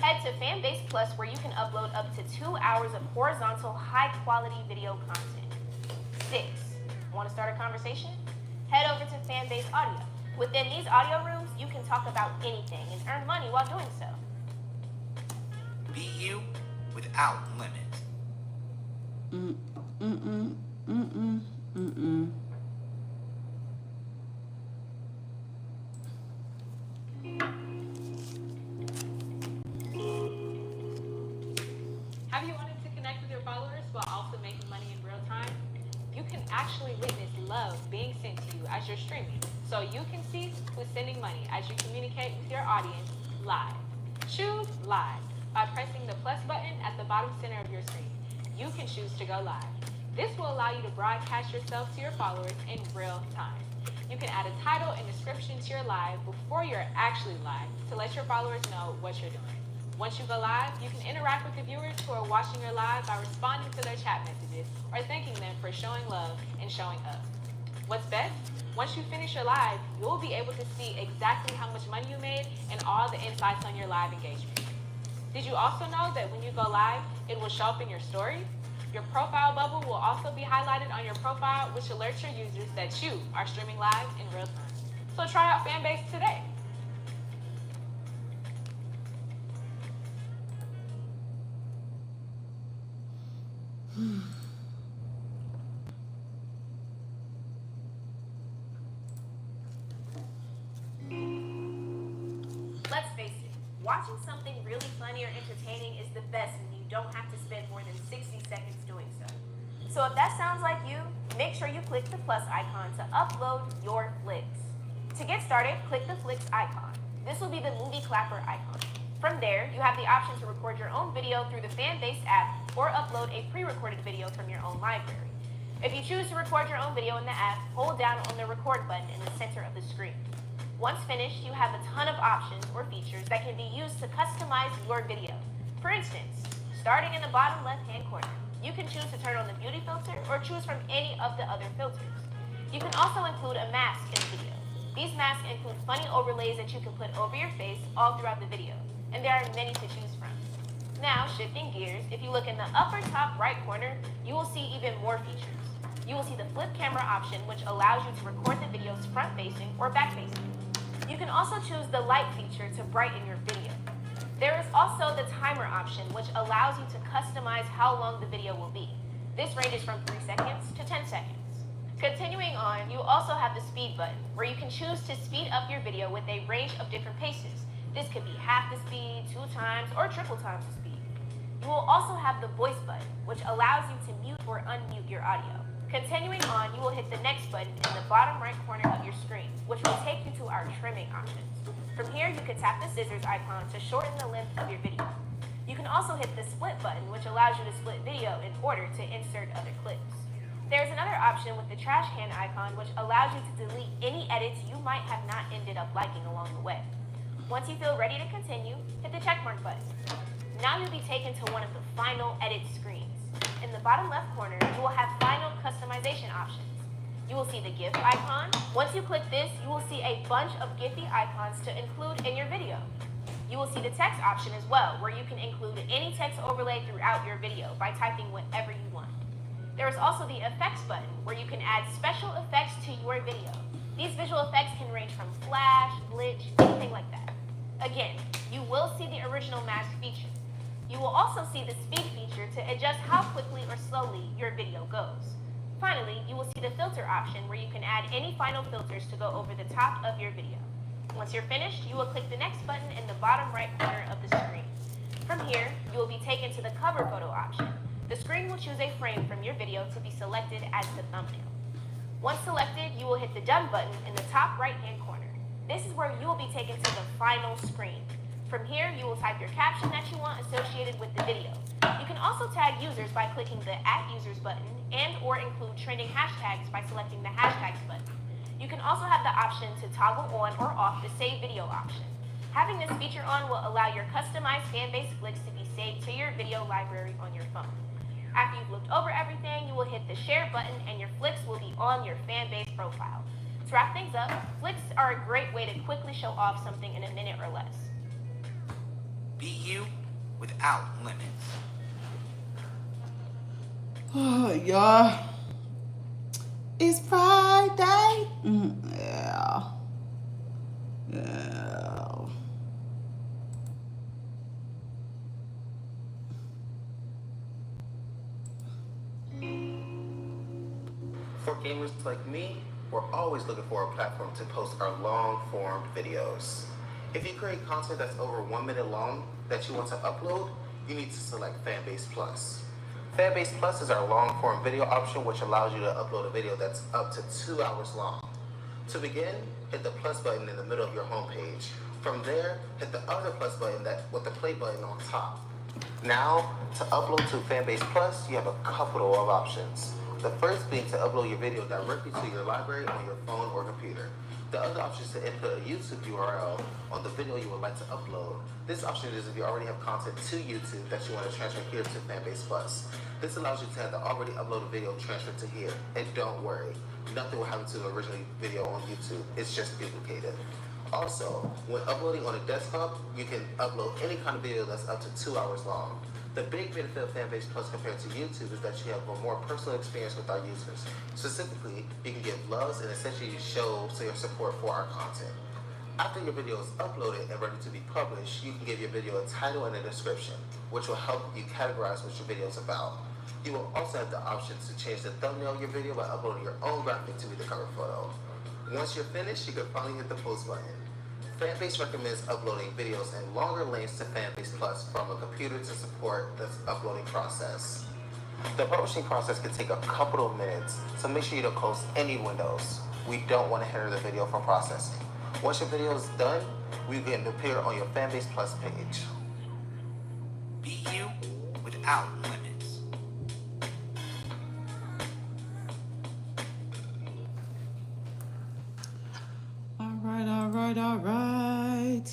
Head to Fanbase Plus where you can upload up to 2 hours of horizontal, high-quality video content. 6, want to start a conversation? Head over to Fanbase Audio. Within these audio rooms, you can talk about anything and earn money while doing so. Be you without limits. Have you wanted to connect with your followers while also making money in real time? You can actually witness love being sent to you as you're streaming, so you can see who's sending money as you communicate with your audience live. Choose live by pressing the plus button at the bottom center of your screen. you can choose to go live. This will allow you to broadcast yourself to your followers in real time. You can add a title and description to your live before you're actually live to let your followers know what you're doing. Once you go live, you can interact with the viewers who are watching your live by responding to their chat messages or thanking them for showing love and showing up. What's best? Once you finish your live, you'll be able to see exactly how much money you made and all the insights on your live engagement. Did you also know that when you go live, it will show up in your story? Your profile bubble will also be highlighted on your profile, which alerts your users that you are streaming live in real time. So try out Fanbase today. Let's face it, watching something really funny or entertaining is the best when you don't have to spend more than 60 seconds doing so. So if that sounds like you, make sure you click the plus icon to upload your flicks. To get started, click the flicks icon. This will be the movie clapper icon. From there, you have the option to record your own video through the Fanbase app or upload a pre-recorded video from your own library. If you choose to record your own video in the app, hold down on the record button in the center of the screen. Once finished, you have a ton of options or features that can be used to customize your video. For instance, starting in the bottom left-hand corner, you can choose to turn on the beauty filter or choose from any of the other filters. You can also include a mask in the video. These masks include funny overlays that you can put over your face all throughout the video, and there are many to choose from. Now, shifting gears, if you look in the upper top right corner, you will see even more features. You will see the flip camera option, which allows you to record the videos front-facing or back-facing. You can also choose the light feature to brighten your video. There is also the timer option, which allows you to customize how long the video will be. This ranges from 3 seconds to 10 seconds. Continuing on, you also have the speed button, where you can choose to speed up your video with a range of different paces. This could be half the speed, 2 times, or triple times the speed. You will also have the voice button, which allows you to mute or unmute your audio. Continuing on, you will hit the next button in the bottom right corner of your screen, which will take you to our trimming options. From here, you can tap the scissors icon to shorten the length of your video. You can also hit the split button, which allows you to split video in order to insert other clips. There's another option with the trash can icon, which allows you to delete any edits you might have not ended up liking along the way. Once you feel ready to continue, hit the checkmark button. Now you'll be taken to one of the final edit screens. In the bottom left corner, you will have final customization options. You will see the GIF icon. Once you click this, you will see a bunch of Giphy icons to include in your video. You will see the text option as well, where you can include any text overlay throughout your video by typing whatever you want. There is also the effects button, where you can add special effects to your video. These visual effects can range from flash, glitch, anything like that. Again, you will see the original mask feature. You will also see the speed feature to adjust how quickly or slowly your video goes. Finally, you will see the filter option, where you can add any final filters to go over the top of your video. Once you're finished, you will click the next button in the bottom right corner of the screen. From here, you will be taken to the cover photo option. The screen will choose a frame from your video to be selected as the thumbnail. Once selected, you will hit the done button in the top right-hand corner. This is where you will be taken to the final screen. From here, you will type your caption that you want associated with the video. You can also tag users by clicking the @users button and or include trending hashtags by selecting the hashtags button. You can also have the option to toggle on or off the save video option. Having this feature on will allow your customized Fanbase flicks to be saved to your video library on your phone. After you've looked over everything, you will hit the share button and your flicks will be on your Fanbase profile. To wrap things up, flicks are a great way to quickly show off something in a minute or less. Be you without limits. Oh, y'all. It's Friday. Yeah. For gamers like me, we're always looking for a platform to post our long-form videos. If you create content that's over 1 minute long that you want to upload, you need to select Fanbase Plus. Fanbase Plus is our long-form video option, which allows you to upload a video that's up to 2 hours long. To begin, hit the plus button in the middle of your homepage. From there, hit the other plus button with the play button on top. Now, to upload to Fanbase Plus, you have a couple of options. The first being to upload your video directly to your library on your phone or computer. The other option is to input a YouTube URL on the video you would like to upload. This option is if you already have content to YouTube that you want to transfer here to Fanbase Plus. This allows you to have the already uploaded video transferred to here. And don't worry, nothing will happen to the original video on YouTube. It's just duplicated. Also, when uploading on a desktop, you can upload any kind of video that's up to 2 hours long. The big benefit of Fanbase Plus compared to YouTube is that you have a more personal experience with our users. Specifically, you can give loves and essentially show your support for our content. After your video is uploaded and ready to be published, you can give your video a title and a description, which will help you categorize what your video is about. You will also have the option to change the thumbnail of your video by uploading your own graphic to be the cover photo. Once you're finished, you can finally hit the post button. Fanbase recommends uploading videos in longer lengths to Fanbase Plus from a computer to support the uploading process. The publishing process can take a couple of minutes, so make sure you don't close any windows. We don't want to hinder the video from processing. Once your video is done, we can appear on your Fanbase Plus page. Be you without limits. All right.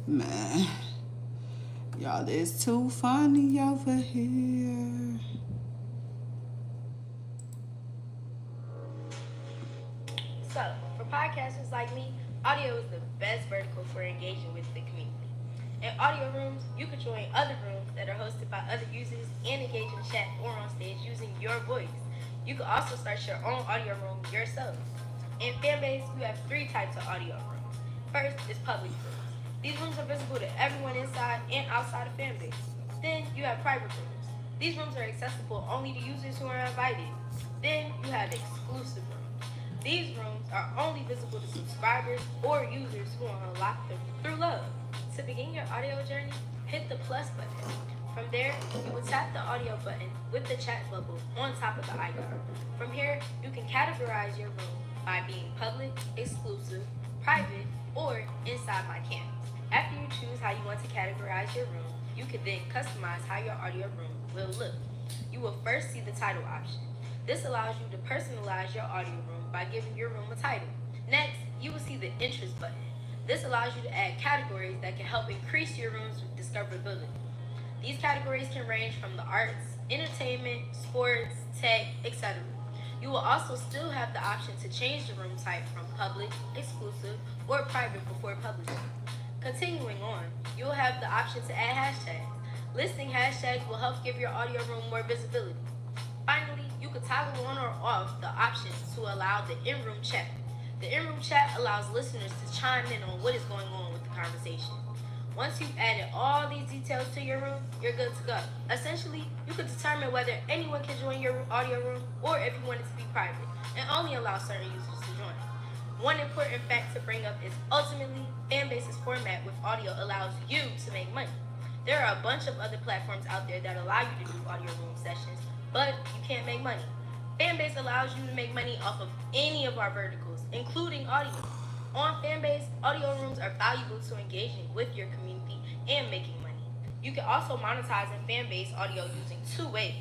Man, y'all, it's too funny over here. So, for podcasters like me, audio is the best vertical for engaging with the community. In audio rooms, you can join other rooms that are hosted by other users and engage in chat or on stage using your voice. You can also start your own audio room yourself. In Fanbase, we have 3 types of audio rooms. First is public rooms. These rooms are visible to everyone inside and outside of Fanbase. Then you have private rooms. These rooms are accessible only to users who are invited. Then you have exclusive rooms. These rooms are only visible to subscribers or users who unlock them through love. To begin your audio journey, hit the plus button. From there, you will tap the audio button with the chat bubble on top of the icon. From here, you can categorize your room by being public, exclusive, private, or inside my canvas. After you choose how you want to categorize your room, you can then customize how your audio room will look. You will first see the title option. This allows you to personalize your audio room by giving your room a title. Next, you will see the interest button. This allows you to add categories that can help increase your room's discoverability. These categories can range from the arts, entertainment, sports, tech, etc. You will also still have the option to change the room type from public, exclusive, or private before publishing. Continuing on, you will have the option to add hashtags. Listing hashtags will help give your audio room more visibility. Finally, you can toggle on or off the option to allow the in-room chat. The in-room chat allows listeners to chime in on what is going on with the conversation. Once you've added all these details to your room, you're good to go. Essentially, you can determine whether anyone can join your audio room or if you want it to be private, and only allow certain users to join. One important fact to bring up is ultimately, Fanbase's format with audio allows you to make money. There are a bunch of other platforms out there that allow you to do audio room sessions, but you can't make money. Fanbase allows you to make money off of any of our verticals, including audio. On Fanbase, audio rooms are valuable to engaging with your community and making money. You can also monetize in Fanbase audio using 2 ways.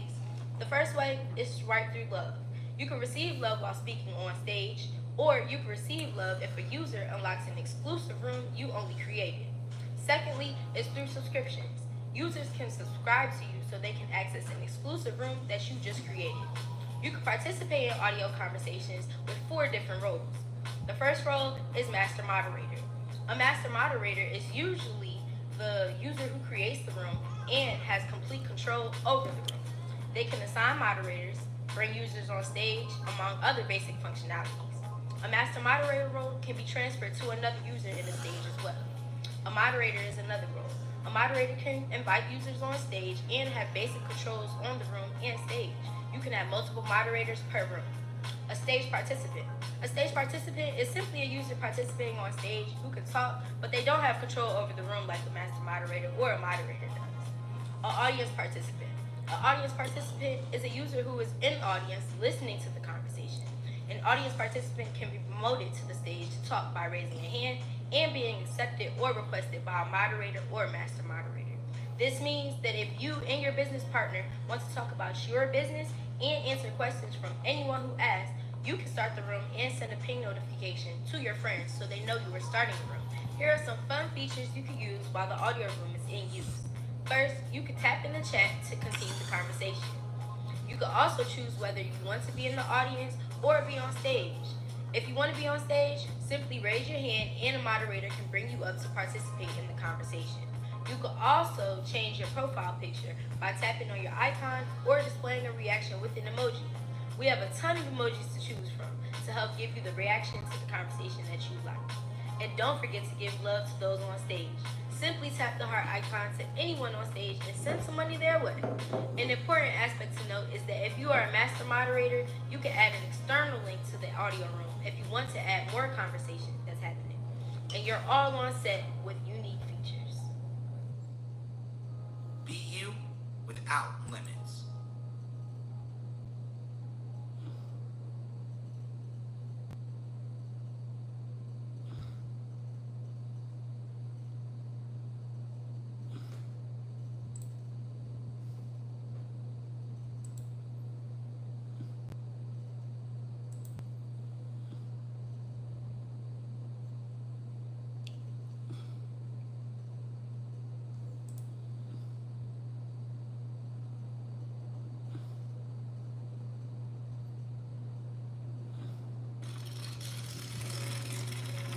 The first way is right through love. You can receive love while speaking on stage, or you can receive love if a user unlocks an exclusive room you only created. Secondly, is through subscriptions. Users can subscribe to you so they can access an exclusive room that you just created. You can participate in audio conversations with 4 different roles. The first role is master moderator. A master moderator is usually the user who creates the room and has complete control over the room. They can assign moderators, bring users on stage, among other basic functionalities. A master moderator role can be transferred to another user in the stage as well. A moderator is another role. A moderator can invite users on stage and have basic controls on the room and stage. You can have multiple moderators per room. A stage participant. A stage participant is simply a user participating on stage who can talk, but they don't have control over the room like a master moderator or a moderator does. An audience participant. An audience participant is a user who is in audience listening to the conversation. An audience participant can be promoted to the stage to talk by raising a hand and being accepted or requested by a moderator or a master moderator. This means that if you and your business partner want to talk about your business and answer questions from anyone who asks, you can start the room and send a ping notification to your friends so they know you are starting the room. Here are some fun features you can use while the audio room is in use. First, you can tap in the chat to continue the conversation. You can also choose whether you want to be in the audience or be on stage. If you want to be on stage, simply raise your hand and a moderator can bring you up to participate in the conversation. You can also change your profile picture by tapping on your icon or displaying a reaction with an emoji. We have a ton of emojis to choose from to help give you the reaction to the conversation that you like. And don't forget to give love to those on stage. Simply tap the heart icon to anyone on stage and send some money their way. An important aspect to note is that if you are a master moderator, you can add an external link to the audio room if you want to add more conversation that's happening. And you're all on set with unique features. Be you without limits.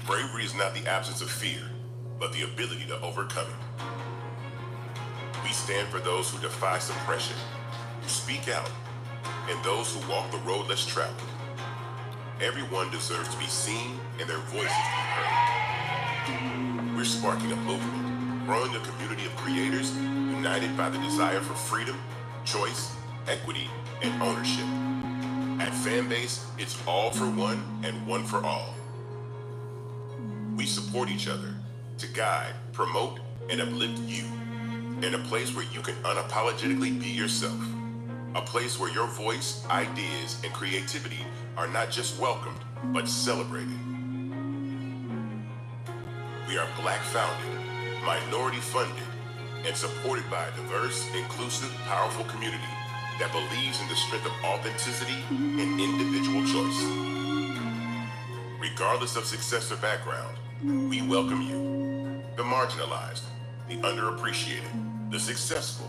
Bravery is not the absence of fear, but the ability to overcome it. We stand for those who defy suppression, who speak out, and those who walk the road less traveled. Everyone deserves to be seen and their voices to be heard. We're sparking a movement, growing a community of creators united by the desire for freedom, choice, equity, and ownership. At Fanbase, it's all for one and one for all. We support each other to guide, promote, and uplift you in a place where you can unapologetically be yourself. A place where your voice, ideas, and creativity are not just welcomed, but celebrated. We are Black founded, minority funded, and supported by a diverse, inclusive, powerful community that believes in the strength of authenticity and individual choice. Regardless of success or background, we welcome you, the marginalized, the underappreciated, the successful,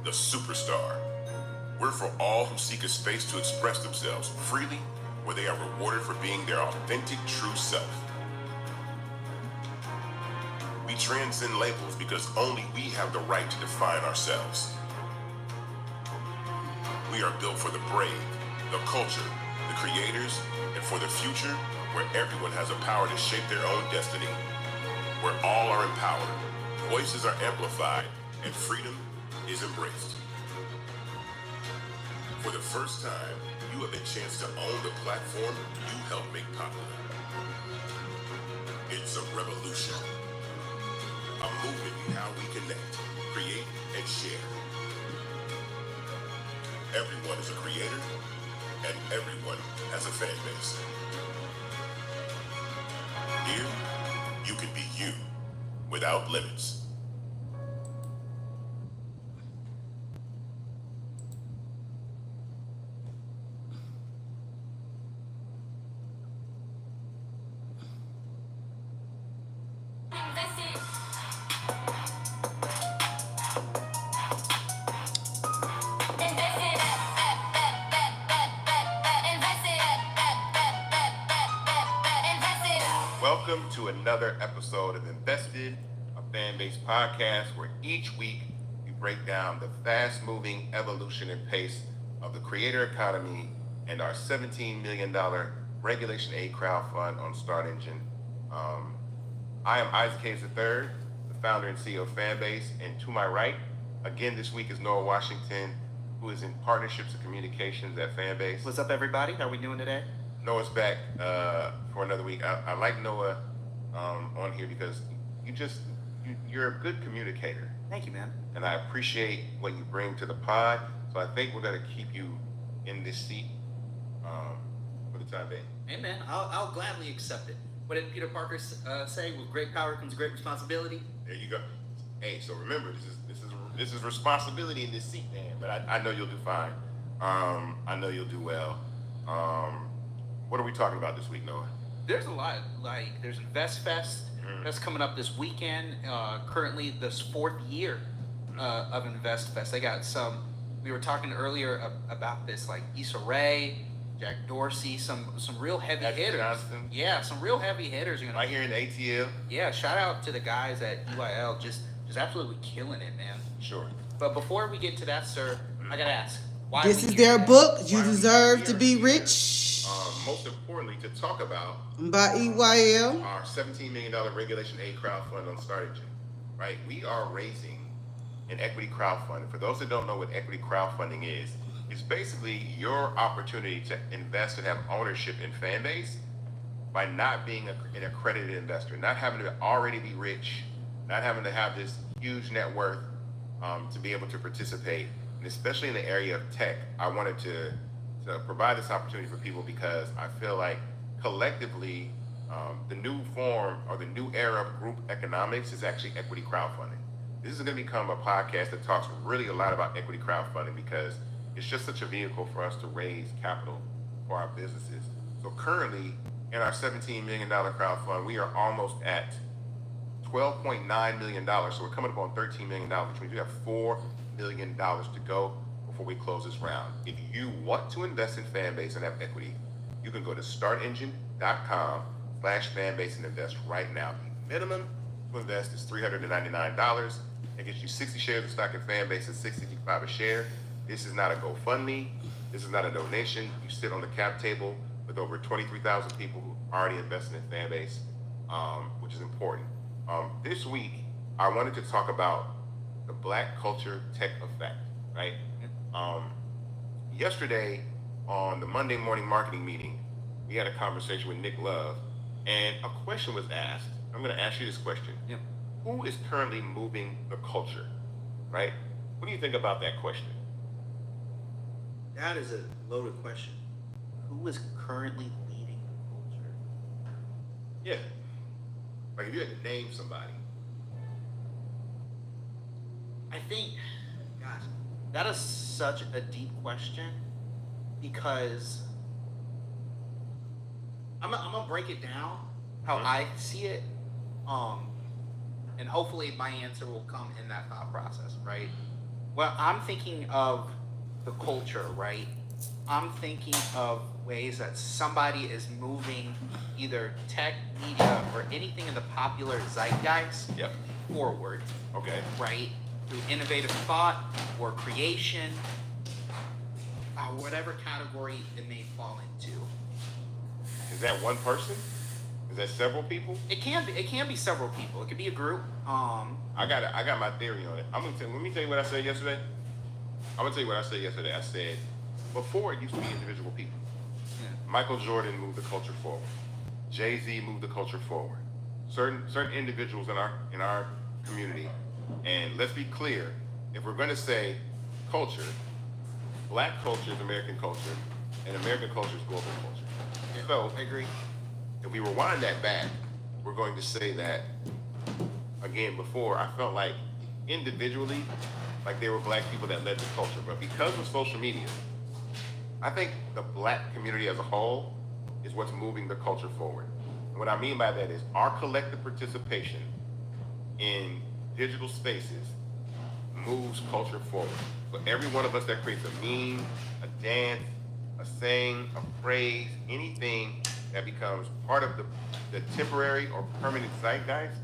the superstar. We're for all who seek a space to express themselves freely, where they are rewarded for being their authentic, true self. We transcend labels because only we have the right to define ourselves. We are built for the brave, the culture, the creators, and for the future where everyone has the power to shape their own destiny, where all are empowered, voices are amplified, and freedom is embraced. For the first time, you have a chance to own the platform you helped make popular. It's a revolution, a movement in how we connect, create, and share. Everyone is a creator, and everyone has a fan base. Here, you can be you without limits. Welcome to another episode of Invested, a Fanbase podcast where each week we break down the fast-moving evolution and pace of the creator economy and our $17 million Regulation A crowdfund on Start Engine. I am Isaac Hayes III, the founder and CEO of Fanbase, and to my right, again this week is Noah Washington, who is in partnerships and communications at Fanbase. What's up, everybody? How are we doing today? Noah's back for another week. I like Noah on here because you're a good communicator. Thank you, man. And I appreciate what you bring to the pod. So I think we're going to keep you in this seat for the time being. Hey, man, I'll gladly accept it. What did Peter Parker say? With great power comes great responsibility. There you go. Hey, so remember, this is This is responsibility in this seat, man. But I know you'll do fine. I know you'll do well. What are we talking about this week, Noah? There's a lot. Like, there's Invest Fest that's coming up this weekend. Currently, this 4th year of Invest Fest. They got some. We were talking earlier about this, like Issa Rae, Jack Dorsey, some real heavy hitters. Johnson. Yeah, some real heavy hitters. Right here in the ATL. Yeah, shout out to the guys at UIL, just absolutely killing it, man. Sure. But before we get to that, sir, I gotta ask, why This are we is here their today? book, You Why are we Deserve here? to Be Rich, Most importantly, to talk about by EYL. our $17 million Regulation A crowdfund on Start Engine, right? We are raising an equity crowdfund. For those that don't know what equity crowdfunding is, it's basically your opportunity to invest and have ownership in Fanbase by not being an accredited investor, not having to already be rich, not having to have this huge net worth to be able to participate. And especially in the area of tech, I wanted to provide this opportunity for people because I feel like collectively, the new form or the new era of group economics is actually equity crowdfunding. This is going to become a podcast that talks really a lot about equity crowdfunding because it's just such a vehicle for us to raise capital for our businesses. So currently, in our $17 million crowdfund, we are almost at $12.9 million. So we're coming up on $13 million, which means we have $4 million to go before we close this round. If you want to invest in Fanbase and have equity, you can go to startengine.com/Fanbase and invest right now. The minimum to invest is $399. It gets you 60 shares of stock in Fanbase at $65 a share. This is not a GoFundMe. This is not a donation. You sit on the cap table with over 23,000 people who already invested in Fanbase, which is important. This week, I wanted to talk about the Black culture tech effect, right? Yesterday, on the Monday morning marketing meeting, we had a conversation with Nick Love, and a question was asked. I'm going to ask you this question. Yep. Who is currently moving the culture, right? What do you think about that question? That is a loaded question. Who is currently leading the culture? Yeah. Like if you had to name somebody. I think, gosh, that is such a deep question because I'm gonna break it down how I see it, and hopefully my answer will come in that thought process, right? Well, I'm thinking of the culture, right? I'm thinking of ways that somebody is moving either tech, media, or anything in the popular zeitgeist forward. Okay. Right? Through innovative thought or creation, whatever category it may fall into. Is that one person? Is that several people? It can be several people. It could be a group. I got my theory on it. Let me tell you what I said yesterday. I'm gonna tell you what I said yesterday. I said before it used to be individual people. Yeah. Michael Jordan moved the culture forward. Jay-Z moved the culture forward. Certain individuals in our community. And let's be clear, if we're gonna say culture, Black culture is American culture, and American culture is global culture. Yeah, So I agree. if we rewind that back, we're going to say that again before I felt like individually, like there were Black people that led the culture, but because of social media, I think the Black community as a whole is what's moving the culture forward. And what I mean by that is our collective participation in digital spaces moves culture forward. So every one of us that creates a meme, a dance, a saying, a phrase, anything that becomes part of the temporary or permanent zeitgeist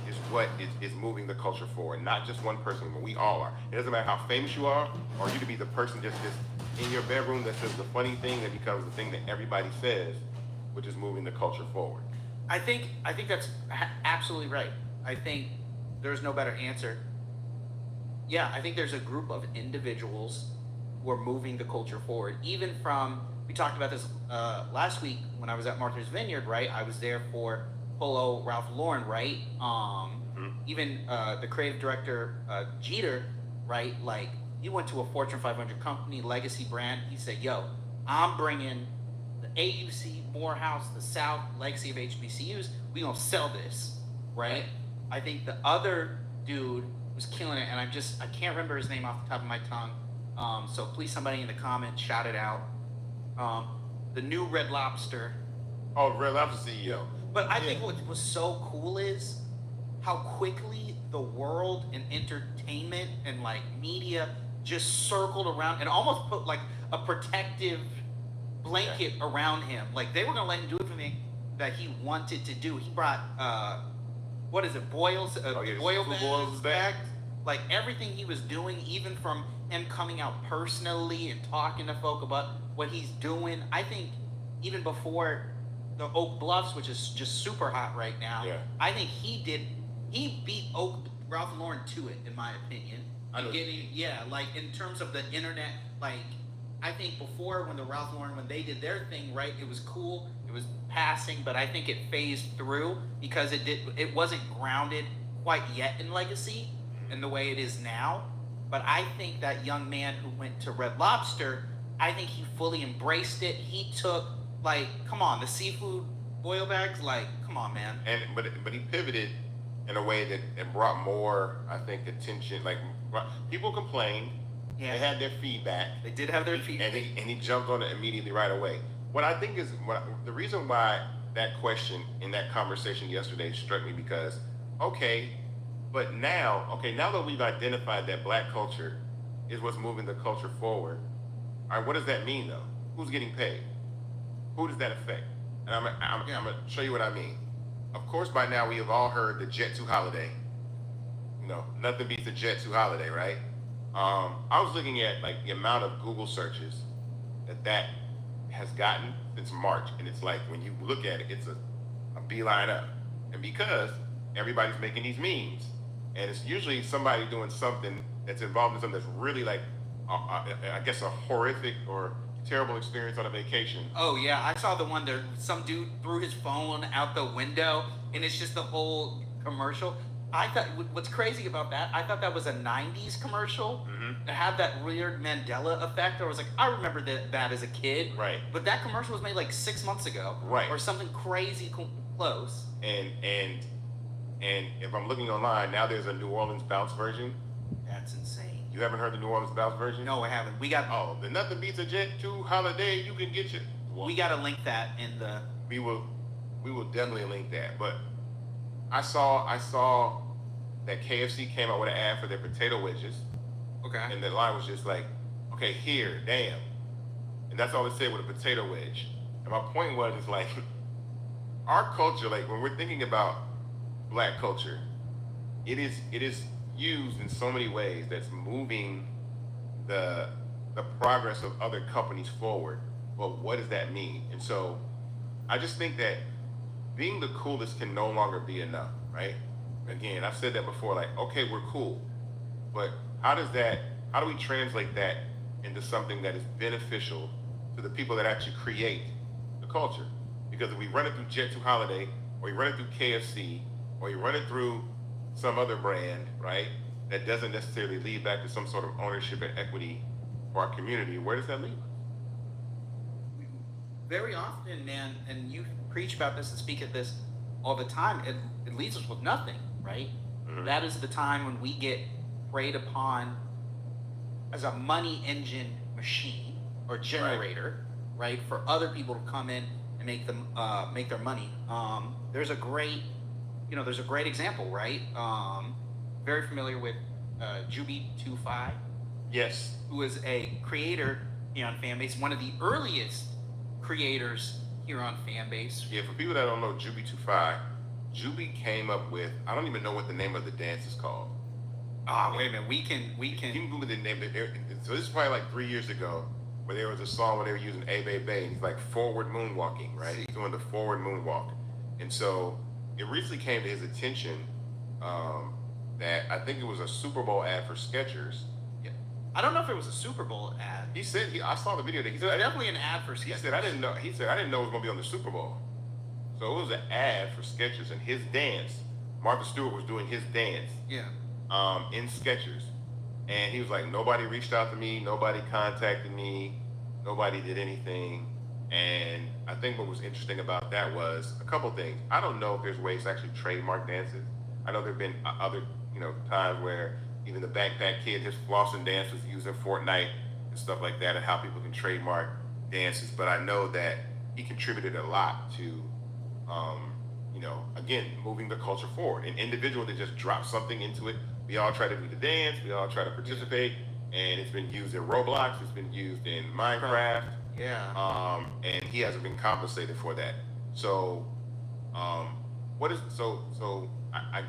is what is moving the culture forward. Not just one person, but we all are. It doesn't matter how famous you are, or you could be the person just in your bedroom that says the funny thing that becomes the thing that everybody says, which is moving the culture forward. I think that's absolutely right. I think there's no better answer. Yeah, I think there's a group of individuals who are moving the culture forward. Even from, we talked about this last week when I was at Martha's Vineyard, right? I was there for Polo Ralph Lauren, right? Even the creative director, Jeter, right? Like, he went to a Fortune 500 company, legacy brand. He said, yo, I'm bringing the AUC, Morehouse, the South, legacy of HBCUs. We gonna sell this, right? I think the other dude who was killing it, and I can't remember his name off the top of my tongue. So please, somebody in the comments, shout it out. The new Red Lobster. Oh, Red Lobster CEO. But I think what was so cool is how quickly the world and entertainment and like media just circled around and almost put like a protective blanket around him. Like they were gonna let him do everything that he wanted to do. He brought what is it, Boils? Boils back. Like everything he was doing, even from him coming out personally and talking to folk about what he's doing. I think even before the Oak Bluffs, which is just super hot right now, I think he beat Ralph Lauren to it, in my opinion. Like in terms of the internet, like I think before when they did their thing, right, it was cool, it was passing, but I think it phased through because it wasn't grounded quite yet in legacy in the way it is now. But I think that young man who went to Red Lobster, I think he fully embraced it. He took, like, come on, the seafood boil bags, like, come on, man. But he pivoted in a way that it brought more, I think, attention. Like people complained, they had their feedback. They did have their feedback, and he jumped on it immediately right away. What I think is the reason why that question in that conversation yesterday struck me because but now that we've identified that black culture is what's moving the culture forward. All right, what does that mean though? Who's getting paid? Who does that affect? And I'm gonna show you what I mean. Of course, by now we have all heard the Jet 2 holiday. You know, nothing beats the Jet 2 holiday, right? I was looking at like the amount of Google searches that has gotten since March, and it's like when you look at it, it's a beeline up. And because everybody's making these memes, and it's usually somebody doing something that's involved in something that's really like, I guess, a horrific or terrible experience on a vacation. Oh yeah, I saw the one there. Some dude threw his phone out the window, and it's just the whole commercial. I thought what's crazy about that, I thought that was a '90s commercial. It had that weird Mandela effect. I was like, I remember that as a kid. Right. But that commercial was made like 6 months ago. Right. Or something crazy close. And if I'm looking online now, there's a New Orleans bounce version. That's insane. You haven't heard the New Orleans bounce version? No, I haven't. The nothing beats a Jet 2 holiday. You can get your. We gotta link that in the. We will definitely link that. But I saw that KFC came out with an ad for their potato wedges. Okay. And the line was just like, okay, here, damn. And that's all it said with a potato wedge. And my point was, it's like, our culture, like when we're thinking about black culture, it is used in so many ways that's moving the progress of other companies forward. But what does that mean? And so I just think that being the coolest can no longer be enough, right? Again, I've said that before, like, okay, we're cool, but how do we translate that into something that is beneficial to the people that actually create the culture? Because if we run it through Jet 2 Holiday, or you run it through KFC, or you run it through some other brand, right, that doesn't necessarily lead back to some sort of ownership and equity for our community, where does that leave us? Very often, man, and you preach about this and speak at this all the time, it leaves us with nothing, right? That is the time when we get preyed upon as a money engine machine or generator, right, for other people to come in and make their money. There's a great example, right? Very familiar with Juby25. Yes. Who is a creator here on Fanbase, one of the earliest creators here on Fanbase. Yeah, for people that don't know Juby25, Juby came up with, I don't even know what the name of the dance is called. Wait a minute, we can. You can Google the name. So this is probably like 3 years ago, where there was a song where they were using A Bay Bay, and he's like forward moonwalking, right? He's doing the forward moonwalk. And so it recently came to his attention that I think it was a Super Bowl ad for Skechers. Yeah. I don't know if it was a Super Bowl ad. He said, I saw the video that he said, definitely an ad for Skechers. He said, I didn't know it was going to be on the Super Bowl. So it was an ad for Skechers, and his dance, Martha Stewart was doing his dance. Yeah. In Skechers. And he was like, nobody reached out to me, nobody contacted me, nobody did anything. And I think what was interesting about that was a couple things. I don't know if there's ways to actually trademark dances. I know there have been other times where even the backpack kid, his flossing dance was using Fortnite and stuff like that, and how people can trademark dances. But I know that he contributed a lot to, again, moving the culture forward. An individual that just dropped something into it. We all try to do the dance. We all try to participate, and it's been used in Roblox. It's been used in Minecraft. Yeah. And he hasn't been compensated for that. So, I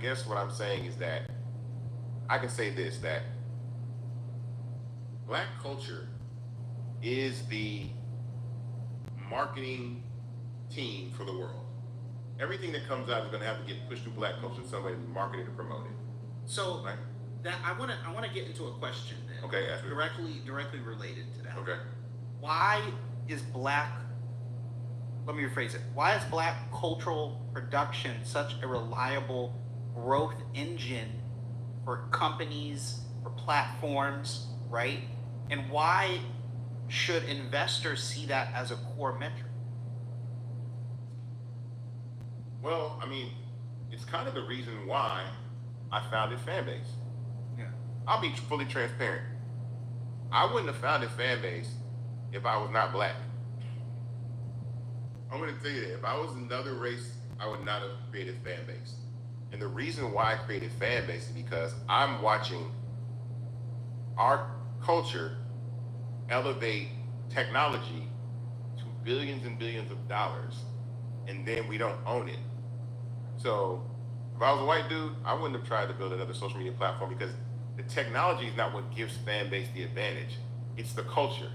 guess what I'm saying is that I can say this, that Black culture is the marketing team for the world. Everything that comes out is going to have to get pushed through Black culture in some way to be marketed and promoted. So Right? that I want to get into a question then. Okay, ask me. Directly related to that. Okay. Why is Black? Let me rephrase it. Why is Black cultural production such a reliable growth engine for companies, for platforms, right? And why should investors see that as a core metric? Well, I mean, it's kind of the reason why I founded Fanbase. Yeah. I'll be fully transparent. I wouldn't have founded Fanbase if I was not Black. I'm going to tell you that. If I was another race, I would not have created Fanbase. And the reason why I created Fanbase is because I'm watching our culture elevate technology to billions and billions of dollars, and then we don't own it. So if I was a white dude, I wouldn't have tried to build another social media platform, because the technology is not what gives Fanbase the advantage. It's the culture.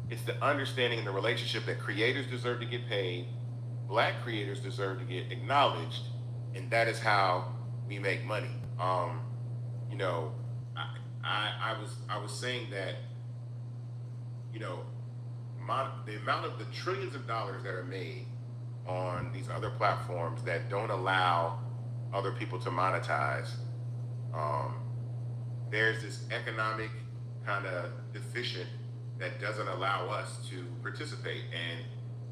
It's the understanding and the relationship that creators deserve to get paid, Black creators deserve to get acknowledged, and that is how we make money. I was saying that, the amount of the trillions of dollars that are made on these other platforms that don't allow other people to monetize, there's this economic kind of deficit that doesn't allow us to participate. And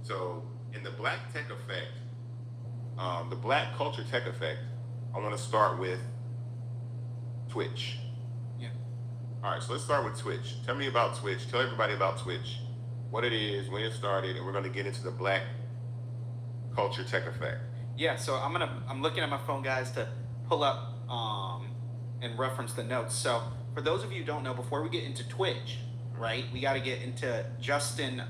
so in the Black tech effect, the Black culture tech effect, I want to start with Twitch. Yeah. All right, so let's start with Twitch. Tell me about Twitch. Tell everybody about Twitch, what it is, when it started, and we're going to get into the Black culture tech effect. Yeah, so I'm looking at my phone, guys, to pull up and reference the notes. So for those of you who don't know, before we get into Twitch, right, we got to get into Justin.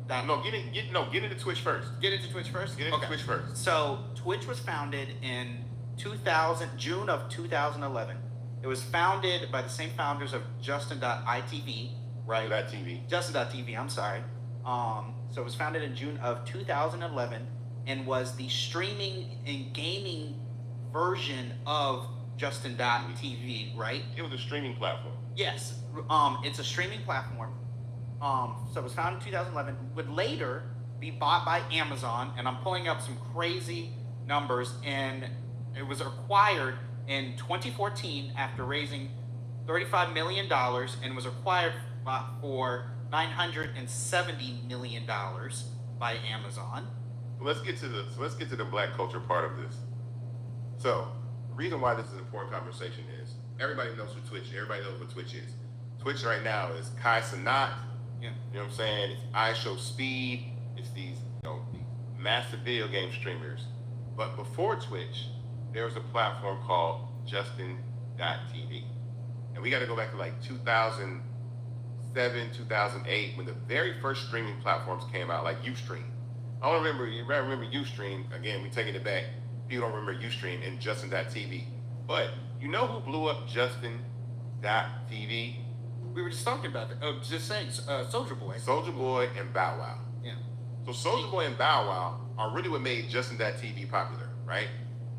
Get into Twitch first. Get into Twitch first. Get into Twitch first. So Twitch was founded in June of 2011. It was founded by the same founders of Justin.itv, right? TV. Justin.tv, I'm sorry. So it was founded in June of 2011 and was the streaming and gaming version of Justin.tv, right? It was a streaming platform. Yes, it's a streaming platform. So it was founded in 2011, would later be bought by Amazon, and I'm pulling up some crazy numbers, and it was acquired in 2014 after raising $35 million, and was acquired for $970 million by Amazon. Let's get to the Black culture part of this. So the reason why this is an important conversation is everybody knows who Twitch is. Everybody knows what Twitch is. Twitch right now is Kai Cenat. Yeah. You know what I'm saying? It's iShowSpeed. It's these massive video game streamers. But before Twitch, there was a platform called Justin.tv. And we got to go back to like 2007, 2008, when the very first streaming platforms came out, like Ustream. I don't remember, you remember Ustream. Again, we taking it back. People don't remember Ustream and Justin.tv. But you know who blew up Justin.tv? We were just talking about that. Oh, just saying, Soulja Boy. Soulja Boy and Bow Wow. Yeah. So Soulja Boy and Bow Wow are really what made Justin.tv popular, right?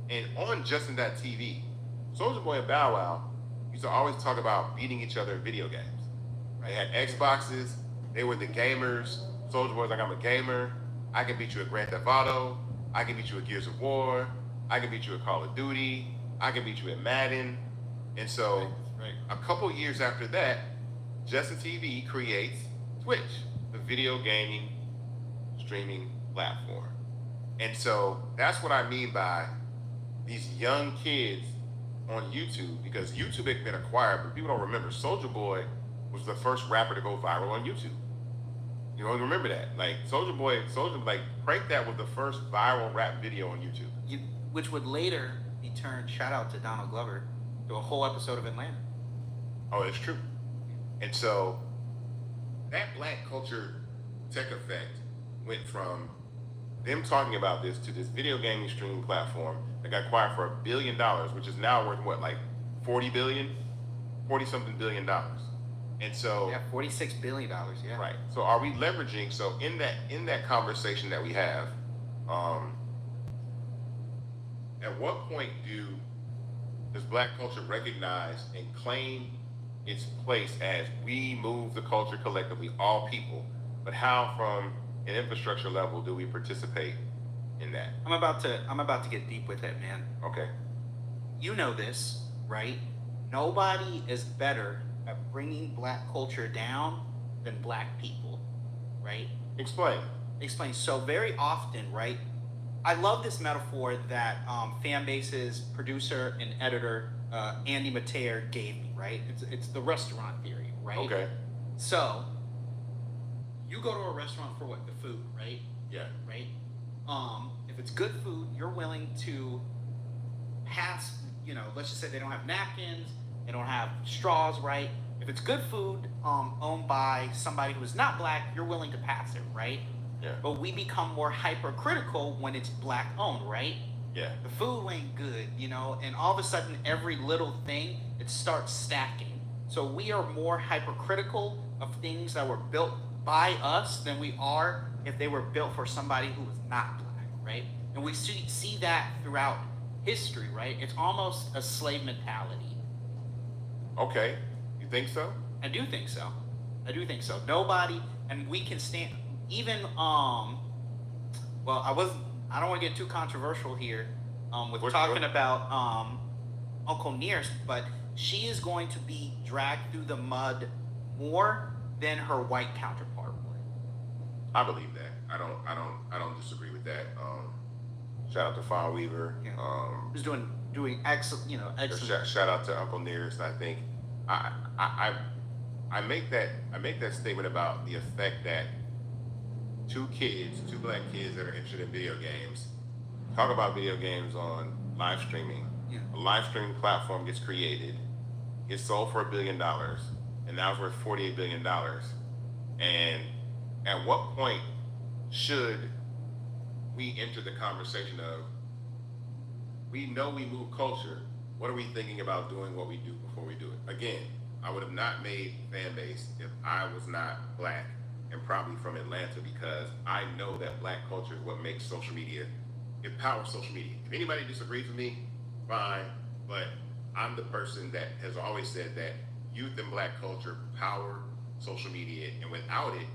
And on Justin.tv, Soulja Boy and Bow Wow used to always talk about beating each other in video games. They had Xboxes. They were the gamers. Soulja Boy's like, I'm a gamer. I can beat you at Grand Theft Auto. I can beat you at Gears of War. I can beat you at Call of Duty. I can beat you at Madden. And so a couple years after that, Justin TV creates Twitch, the video gaming streaming platform. And so that's what I mean by these young kids on YouTube, because YouTube had been acquired, but people don't remember. Soulja Boy was the first rapper to go viral on YouTube. You don't remember that? Like Soulja, like Prank That was the first viral rap video on YouTube. Which would later be turned, shout out to Donald Glover, to a whole episode of Atlanta. Oh, it's true. And so that black culture tech effect went from them talking about this to this video gaming streaming platform that got acquired for $1 billion, which is now worth what, like 40 something billion dollars. And so yeah, $46 billion. Yeah. Right. So are we leveraging? So in that conversation that we have, at what point does black culture recognize and claim its place as we move the culture collectively, all people? But how, from an infrastructure level, do we participate in that? I'm about to get deep with it, man. Okay. You know this, right? Nobody is better at bringing black culture down than black people, right? Explain. So very often, right? I love this metaphor that Fanbase's producer and editor Andy Mateer gave me, right? It's the restaurant theory, right? Okay. So you go to a restaurant for what? The food, right? Yeah. Right? If it's good food, you're willing to pass, let's just say they don't have napkins, they don't have straws, right? If it's good food owned by somebody who is not black, you're willing to pass it, right? Yeah. But we become more hypercritical when it's black owned, right? Yeah. The food ain't good, and all of a sudden every little thing, it starts stacking. So we are more hypercritical of things that were built by us than we are if they were built for somebody who was not black, right? And we see that throughout history, right? It's almost a slave mentality. Okay. You think so? I do think so. Nobody, and we can stand, even, I don't want to get too controversial here with talking about Uncle Nearest, but she is going to be dragged through the mud more than her white counterpart would. I believe that. I don't disagree with that. Shout out to Fawn Weaver. Yeah. Who's doing excellent, excellent. Shout out to Uncle Nearest. I think I make that statement about the effect that two black kids that are interested in video games talk about video games on live streaming. Yeah. A live streaming platform gets created, gets sold for $1 billion, and now it's worth $48 billion. And at what point should we enter the conversation of, we know we move culture, what are we thinking about doing what we do before we do it? Again, I would have not made Fanbase if I was not black and probably from Atlanta, because I know that black culture is what makes social media, it powers social media. If anybody disagrees with me, fine, but I'm the person that has always said that youth and black culture power social media, and without it,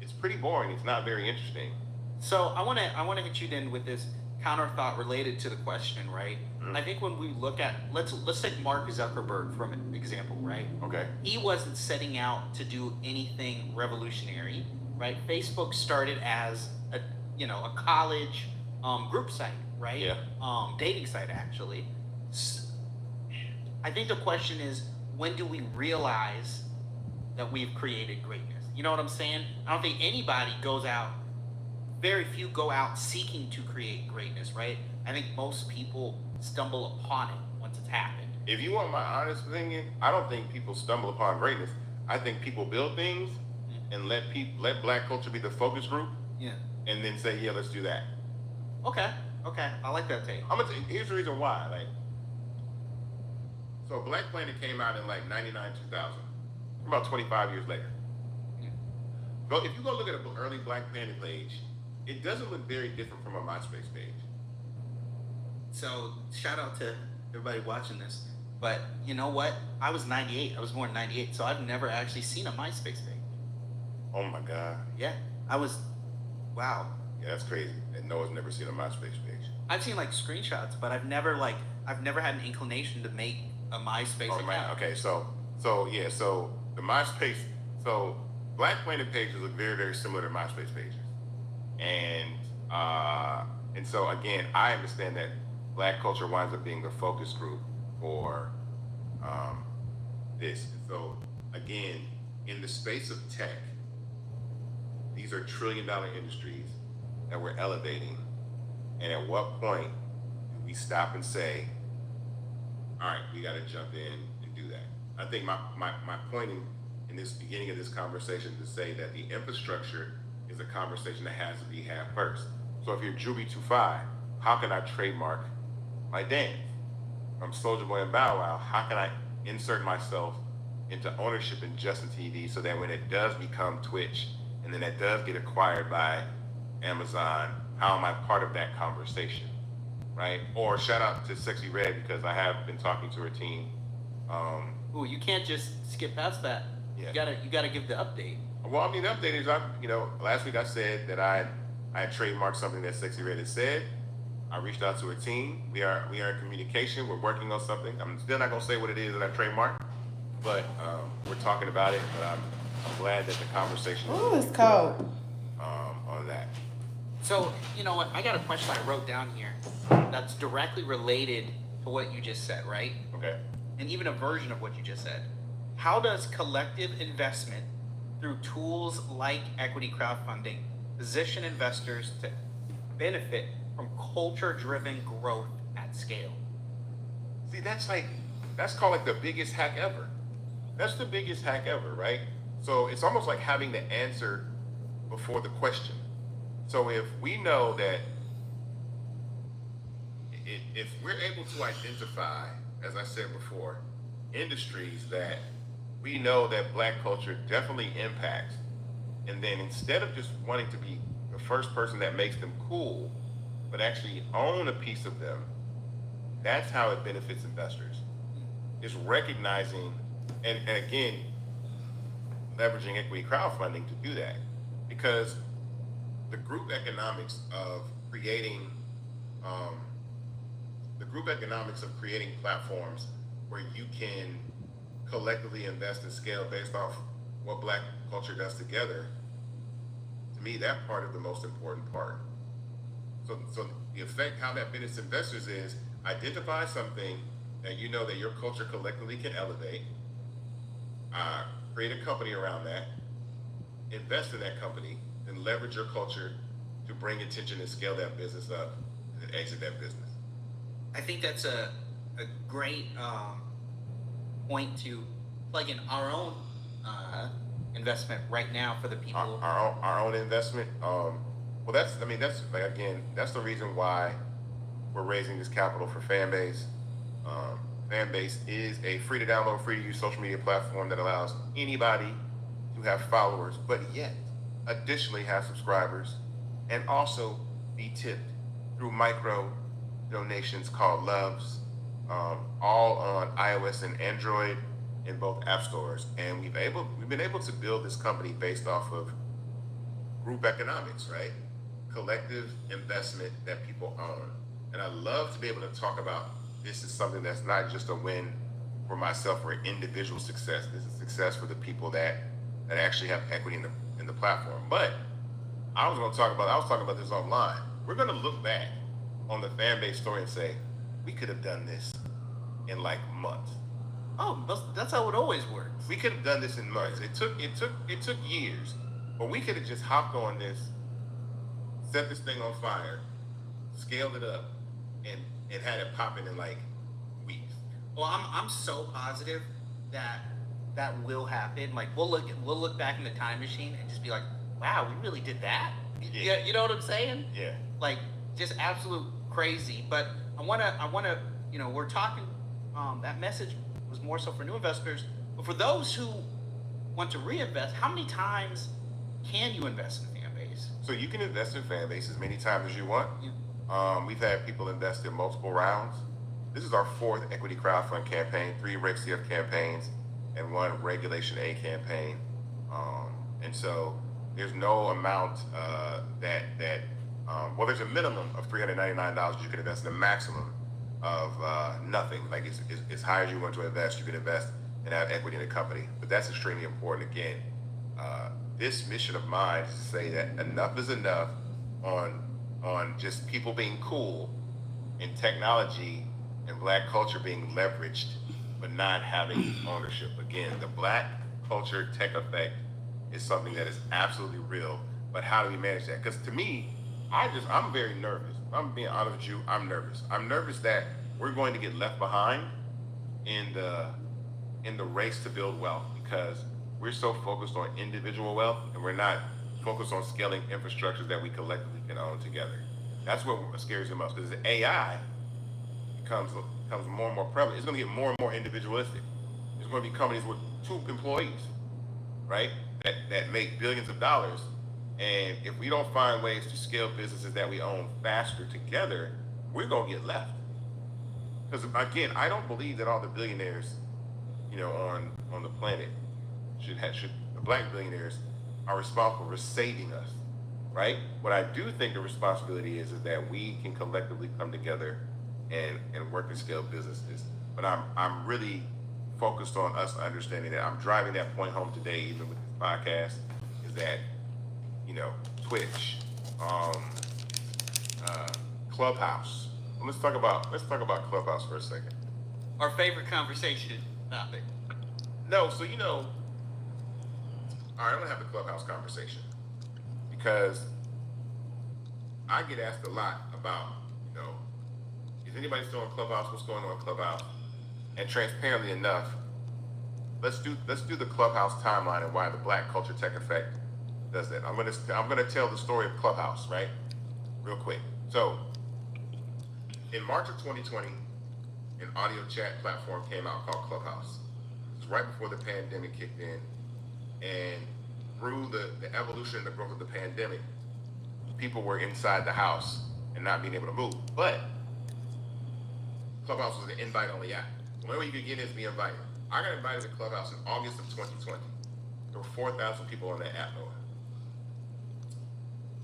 it's pretty boring. It's not very interesting. So I want to hit you then with this counter thought related to the question, right? Mm-hmm. I think when we look at, let's take Mark Zuckerberg from an example, right? Okay. He wasn't setting out to do anything revolutionary, right? Facebook started as a college group site, right? Yeah. Dating site, actually. I think the question is, when do we realize that we've created greatness? You know what I'm saying? I don't think anybody very few go out seeking to create greatness, right? I think most people stumble upon it once it's happened. If you want my honest opinion, I don't think people stumble upon greatness. I think people build things and let black culture be the focus group. Yeah. And then say, yeah, let's do that. Okay. I like that take. Here's the reason why. So Black Planet came out in 99, 2000. About 25 years later. Yeah. If you go look at an early Black Planet page, it doesn't look very different from a MySpace page. So shout out to everybody watching this. But you know what? I was 98. I was born in 98. So I've never actually seen a MySpace page. Oh my God. Yeah. Wow. Yeah, that's crazy. And Noah's never seen a MySpace page. I've seen screenshots, but I've never had an inclination to make a MySpace account. Man. Okay, so the MySpace, so Black Planet pages look very, very similar to MySpace pages. And so again, I understand that black culture winds up being the focus group. for this. So again, in the space of tech, these are trillion-dollar industries that we're elevating. And at what point do we stop and say, all right, we got to jump in and do that? I think my point in this beginning of this conversation is to say that the infrastructure is a conversation that has to be had first. So if you're Juby 25, how can I trademark my dance? From Soulja Boy and Bow Wow, how can I insert myself into ownership in Justin TV so that when it does become Twitch and then that does get acquired by Amazon, how am I part of that conversation, right? Or shout out to Sexy Red, because I have been talking to her team. Ooh, you can't just skip past that. Yeah. You gotta give the update. Well, I mean, the update is, last week I said that I had trademarked something that Sexy Red had said. I reached out to her team. We are in communication. We're working on something. I'm still not gonna say what it is that I trademarked, but we're talking about it. But I'm glad that the conversation Ooh, it's cold. On that. So, you know what? I got a question I wrote down here that's directly related to what you just said, right? Okay. And even a version of what you just said. How does collective investment through tools like equity crowdfunding position investors to benefit from culture-driven growth at scale? See, that's called like the biggest hack ever. That's the biggest hack ever, right? So it's almost like having the answer before the question. So if we know that, if we're able to identify, as I said before, industries that we know that Black culture definitely impacts, and then instead of just wanting to be the first person that makes them cool, but actually own a piece of them, that's how it benefits investors. Is recognizing, and again, leveraging equity crowdfunding to do that. Because the group economics of creating platforms where you can collectively invest and scale based off what Black culture does together, to me, that part is the most important part. So the effect, how that benefits investors is identify something that you know that your culture collectively can elevate, create a company around that, invest in that company, and leverage your culture to bring attention and scale that business up and then exit that business. I think that's a great point to plug in our own investment right now for the people. Our own investment. Well, that's like, again, that's the reason why we're raising this capital for Fanbase. Fanbase is a free to download, free to use social media platform that allows anybody to have followers, but yet additionally have subscribers and also be tipped through micro donations called loves, all on iOS and Android in both app stores. And we've been able to build this company based off of group economics, right? Collective investment that people own. And I love to be able to talk about this is something that's not just a win for myself or individual success. This is success for the people that actually have equity in the platform. But I was talking about this offline. We're gonna look back on the Fanbase story and say, we could have done this in like months. Oh, that's how it always works. We could have done this in months. It took years, but we could have just hopped on this, set this thing on fire, scaled it up, and had it popping in like weeks. Well, I'm so positive that will happen. Like we'll look back in the time machine and just be like, wow, we really did that. Yeah, you know what I'm saying? Yeah. Like just absolute crazy. But I wanna, we're talking. That message was more so for new investors, but for those who want to reinvest, how many times can you invest in Fanbase? So you can invest in Fanbase as many times as you want. We've had people invest in multiple rounds. This is our 4th equity crowdfund campaign, 3 Reg CF campaigns, and 1 Regulation A campaign. And so there's no amount well, there's a minimum of $399 you can invest, and a maximum of nothing. Like it's as high as you want to invest, you can invest and have equity in a company. But that's extremely important. Again, this mission of mine is to say that enough is enough on just people being cool in technology and black culture being leveraged, but not having ownership. Again, the black culture tech effect is something that is absolutely real, but how do we manage that? Because to me, I'm very nervous. I'm being honest with you, I'm nervous. I'm nervous that we're going to get left behind in the race to build wealth, because we're so focused on individual wealth and we're not focused on scaling infrastructures that we collectively can own together. That's what scares me most, because the AI becomes more and more prevalent. It's going to get more and more individualistic. There's going to be companies with 2 employees, right, that make billions of dollars. And if we don't find ways to scale businesses that we own faster together, we're going to get left. Because again, I don't believe that all the billionaires, on the planet the black billionaires are responsible for saving us, right? What I do think the responsibility is that we can collectively come together and work and scale businesses. But I'm really focused on us understanding that. I'm driving that point home today, even with this podcast, is that, Twitch, Clubhouse. Let's talk about Clubhouse for a second. Our favorite conversation topic. No, so all right, I'm gonna have the Clubhouse conversation, because I get asked a lot about, is anybody still on Clubhouse? What's going on in Clubhouse? And transparently enough, let's do the Clubhouse timeline and why the black culture tech effect does that. I'm gonna tell the story of Clubhouse, right? Real quick. So in March of 2020, an audio chat platform came out called Clubhouse. It was right before the pandemic kicked in, and through the evolution and the growth of the pandemic, people were inside the house and not being able to move. But Clubhouse was an invite-only app. The only way you could get in is be invited. I got invited to Clubhouse in August of 2020. There were 4,000 people on that app, Noah.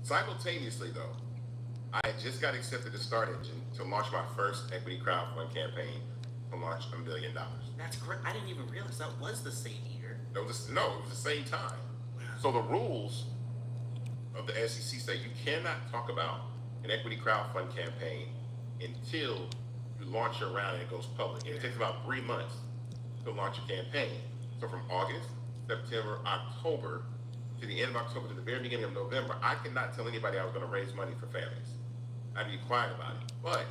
Simultaneously, though, I just got accepted to Start Engine to launch my first equity crowdfund campaign to launch $1 million. That's great. I didn't even realize that was the same year. No, it was the same time. So the rules of the SEC say you cannot talk about an equity crowdfund campaign until you launch your round and it goes public. And it takes about 3 months to launch a campaign. So from August, September, October, to the end of October, to the very beginning of November, I could not tell anybody I was going to raise money for families. I'd be quiet about it. But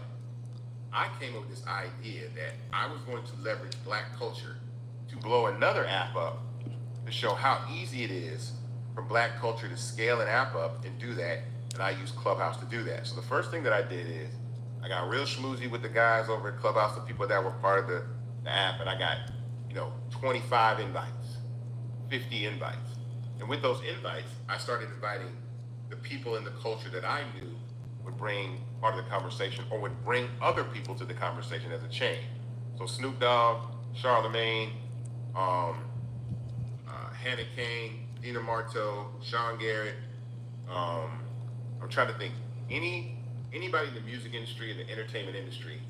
I came up with this idea that I was going to leverage black culture to blow another app up to show how easy it is for black culture to scale an app up and do that. And I used Clubhouse to do that. So the first thing that I did is I got real schmoozy with the guys over at Clubhouse, the people that were part of the app, and I got, 25 invites, 50 invites. And with those invites, I started inviting the people in the culture that I knew would bring part of the conversation or would bring other people to the conversation as a chain. So Snoop Dogg, Charlemagne, Hannah Kane, Dina Marteau, Sean Garrett. I'm trying to think. Anybody in the music industry and the entertainment industry,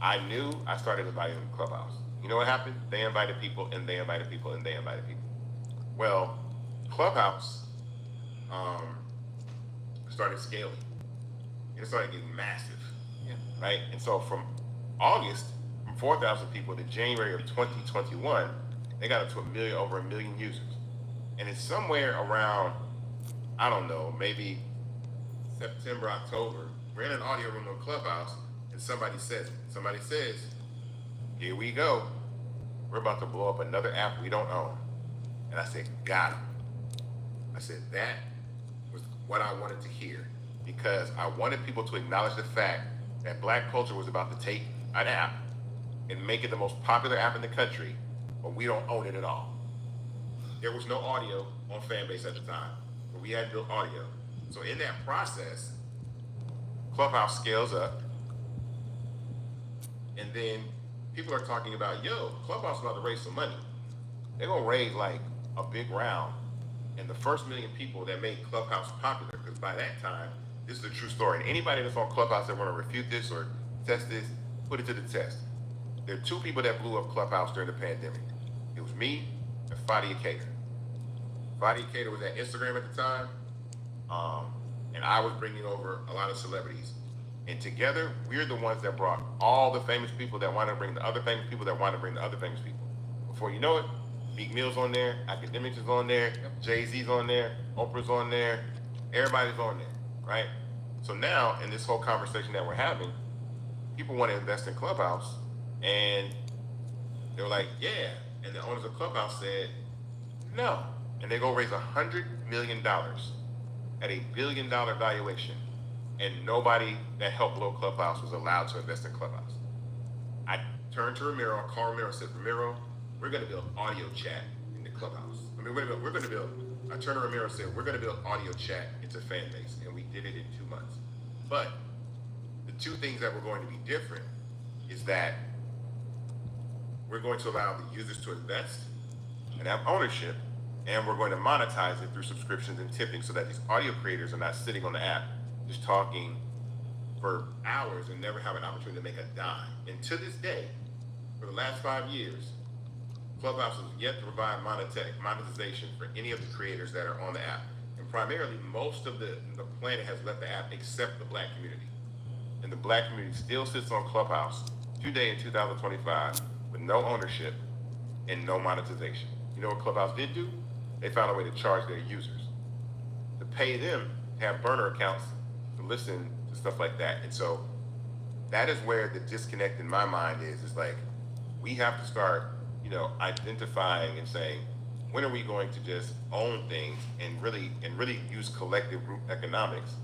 I knew. I started inviting them to Clubhouse. You know what happened? They invited people, and they invited people, and they invited people. Well, Clubhouse started scaling. It started getting massive, right? And so from August, from 4,000 people to January of 2021, they got up to over a million users. And it's somewhere around, I don't know, maybe September, October, we're in an audio room on Clubhouse, and somebody says, here we go. We're about to blow up another app we don't own. And I said, got him. I said, that was what I wanted to hear, because I wanted people to acknowledge the fact that black culture was about to take an app and make it the most popular app in the country, but we don't own it at all. There was no audio on Fanbase at the time, but we had built audio. So in that process, Clubhouse scales up, and then people are talking about, Clubhouse is about to raise some money. They're gonna raise like a big round, and the first million people that made Clubhouse popular, because by that time, this is a true story. And anybody that's on Clubhouse that want to refute this or test this, put it to the test. There are 2 people that blew up Clubhouse during the pandemic. It was me and Fadia Cater. Fadia Cater was at Instagram at the time, and I was bringing over a lot of celebrities And together, we're the ones that brought all the famous people that want to bring the other famous people that want to bring the other famous people. Before you know it, Meek Mill's on there, Academics is on there, Jay-Z's on there, Oprah's on there, everybody's on there, right? So now, in this whole conversation that we're having, people want to invest in Clubhouse, and they were like, yeah. And the owners of Clubhouse said, no. And they go raise $100 million at $1 billion valuation. And nobody that helped blow Clubhouse was allowed to invest in Clubhouse. I turned to Ramiro, I called Ramiro and said, Ramiro, we're going to build audio chat in the Clubhouse. I mean, I turned to Ramiro and said, we're going to build audio chat into Fanbase. And we did it in 2 months. But the two things that were going to be different is that we're going to allow the users to invest and have ownership, and we're going to monetize it through subscriptions and tipping so that these audio creators are not sitting on the app just talking for hours and never have an opportunity to make a dime. And to this day, for the last 5 years, Clubhouse has yet to provide monetization for any of the creators that are on the app. And primarily, most of the planet has left the app except the Black community. And the Black community still sits on Clubhouse today in 2025 with no ownership and no monetization. You know what Clubhouse did do? They found a way to charge their users, to pay them to have burner accounts to listen to stuff like that. And so that is where the disconnect in my mind is. It's like, we have to start, identifying and saying, when are we going to just own things and really use collective group economics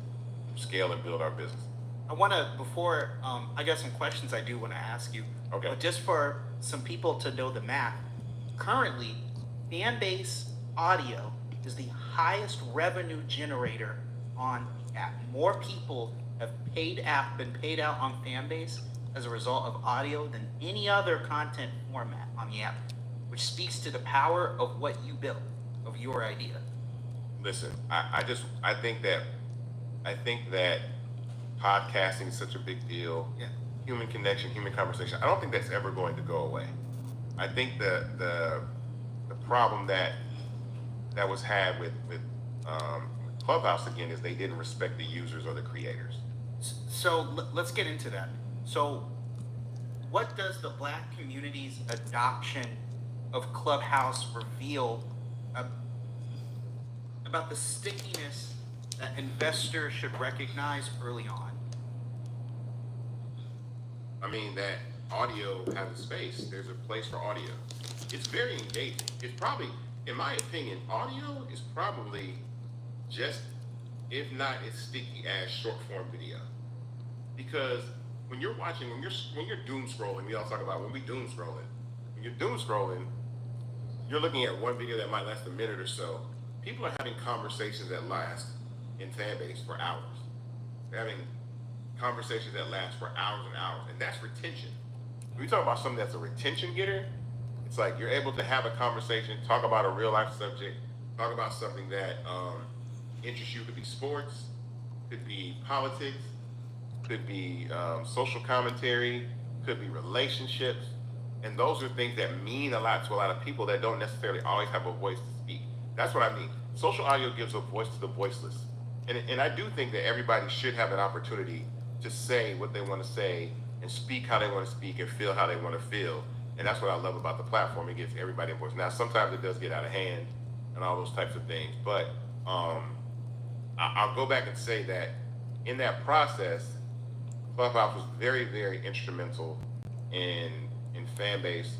to scale and build our business? I want to, before, I got some questions I do want to ask you. Okay. But just for some people to know the math, currently, Fanbase audio is the highest revenue generator on the app. More people have been paid out on Fanbase as a result of audio than any other content format on the app, which speaks to the power of what you built, of your idea. Listen, I think that podcasting is such a big deal. Yeah. Human connection, human conversation. I don't think that's ever going to go away. I think the problem that was had with Clubhouse again is they didn't respect the users or the creators. So let's get into that. So what does the Black community's adoption of Clubhouse reveal about the stickiness that investors should recognize early on? I mean, that audio has a space. There's a place for audio. It's very engaging. It's probably, in my opinion, audio is probably just, if not as sticky as short form video. Because when you're watching, when you're doom scrolling, we all talk about when we doom scrolling. When you're doom scrolling, you're looking at one video that might last a minute or so. People are having conversations that last in Fanbase for hours. They're having conversations that last for hours and hours, and that's retention. When we talk about something that's a retention getter, it's like you're able to have a conversation, talk about a real life subject, talk about something that interests you. Could be sports, could be politics, could be social commentary, could be relationships. And those are things that mean a lot to a lot of people that don't necessarily always have a voice to speak. That's what I mean. Social audio gives a voice to the voiceless. And I do think that everybody should have an opportunity to say what they want to say and speak how they want to speak and feel how they want to feel. And that's what I love about the platform. It gives everybody a voice. Now, sometimes it does get out of hand and all those types of things. But I'll go back and say that in that process, Clubhouse was very, very instrumental in Fanbase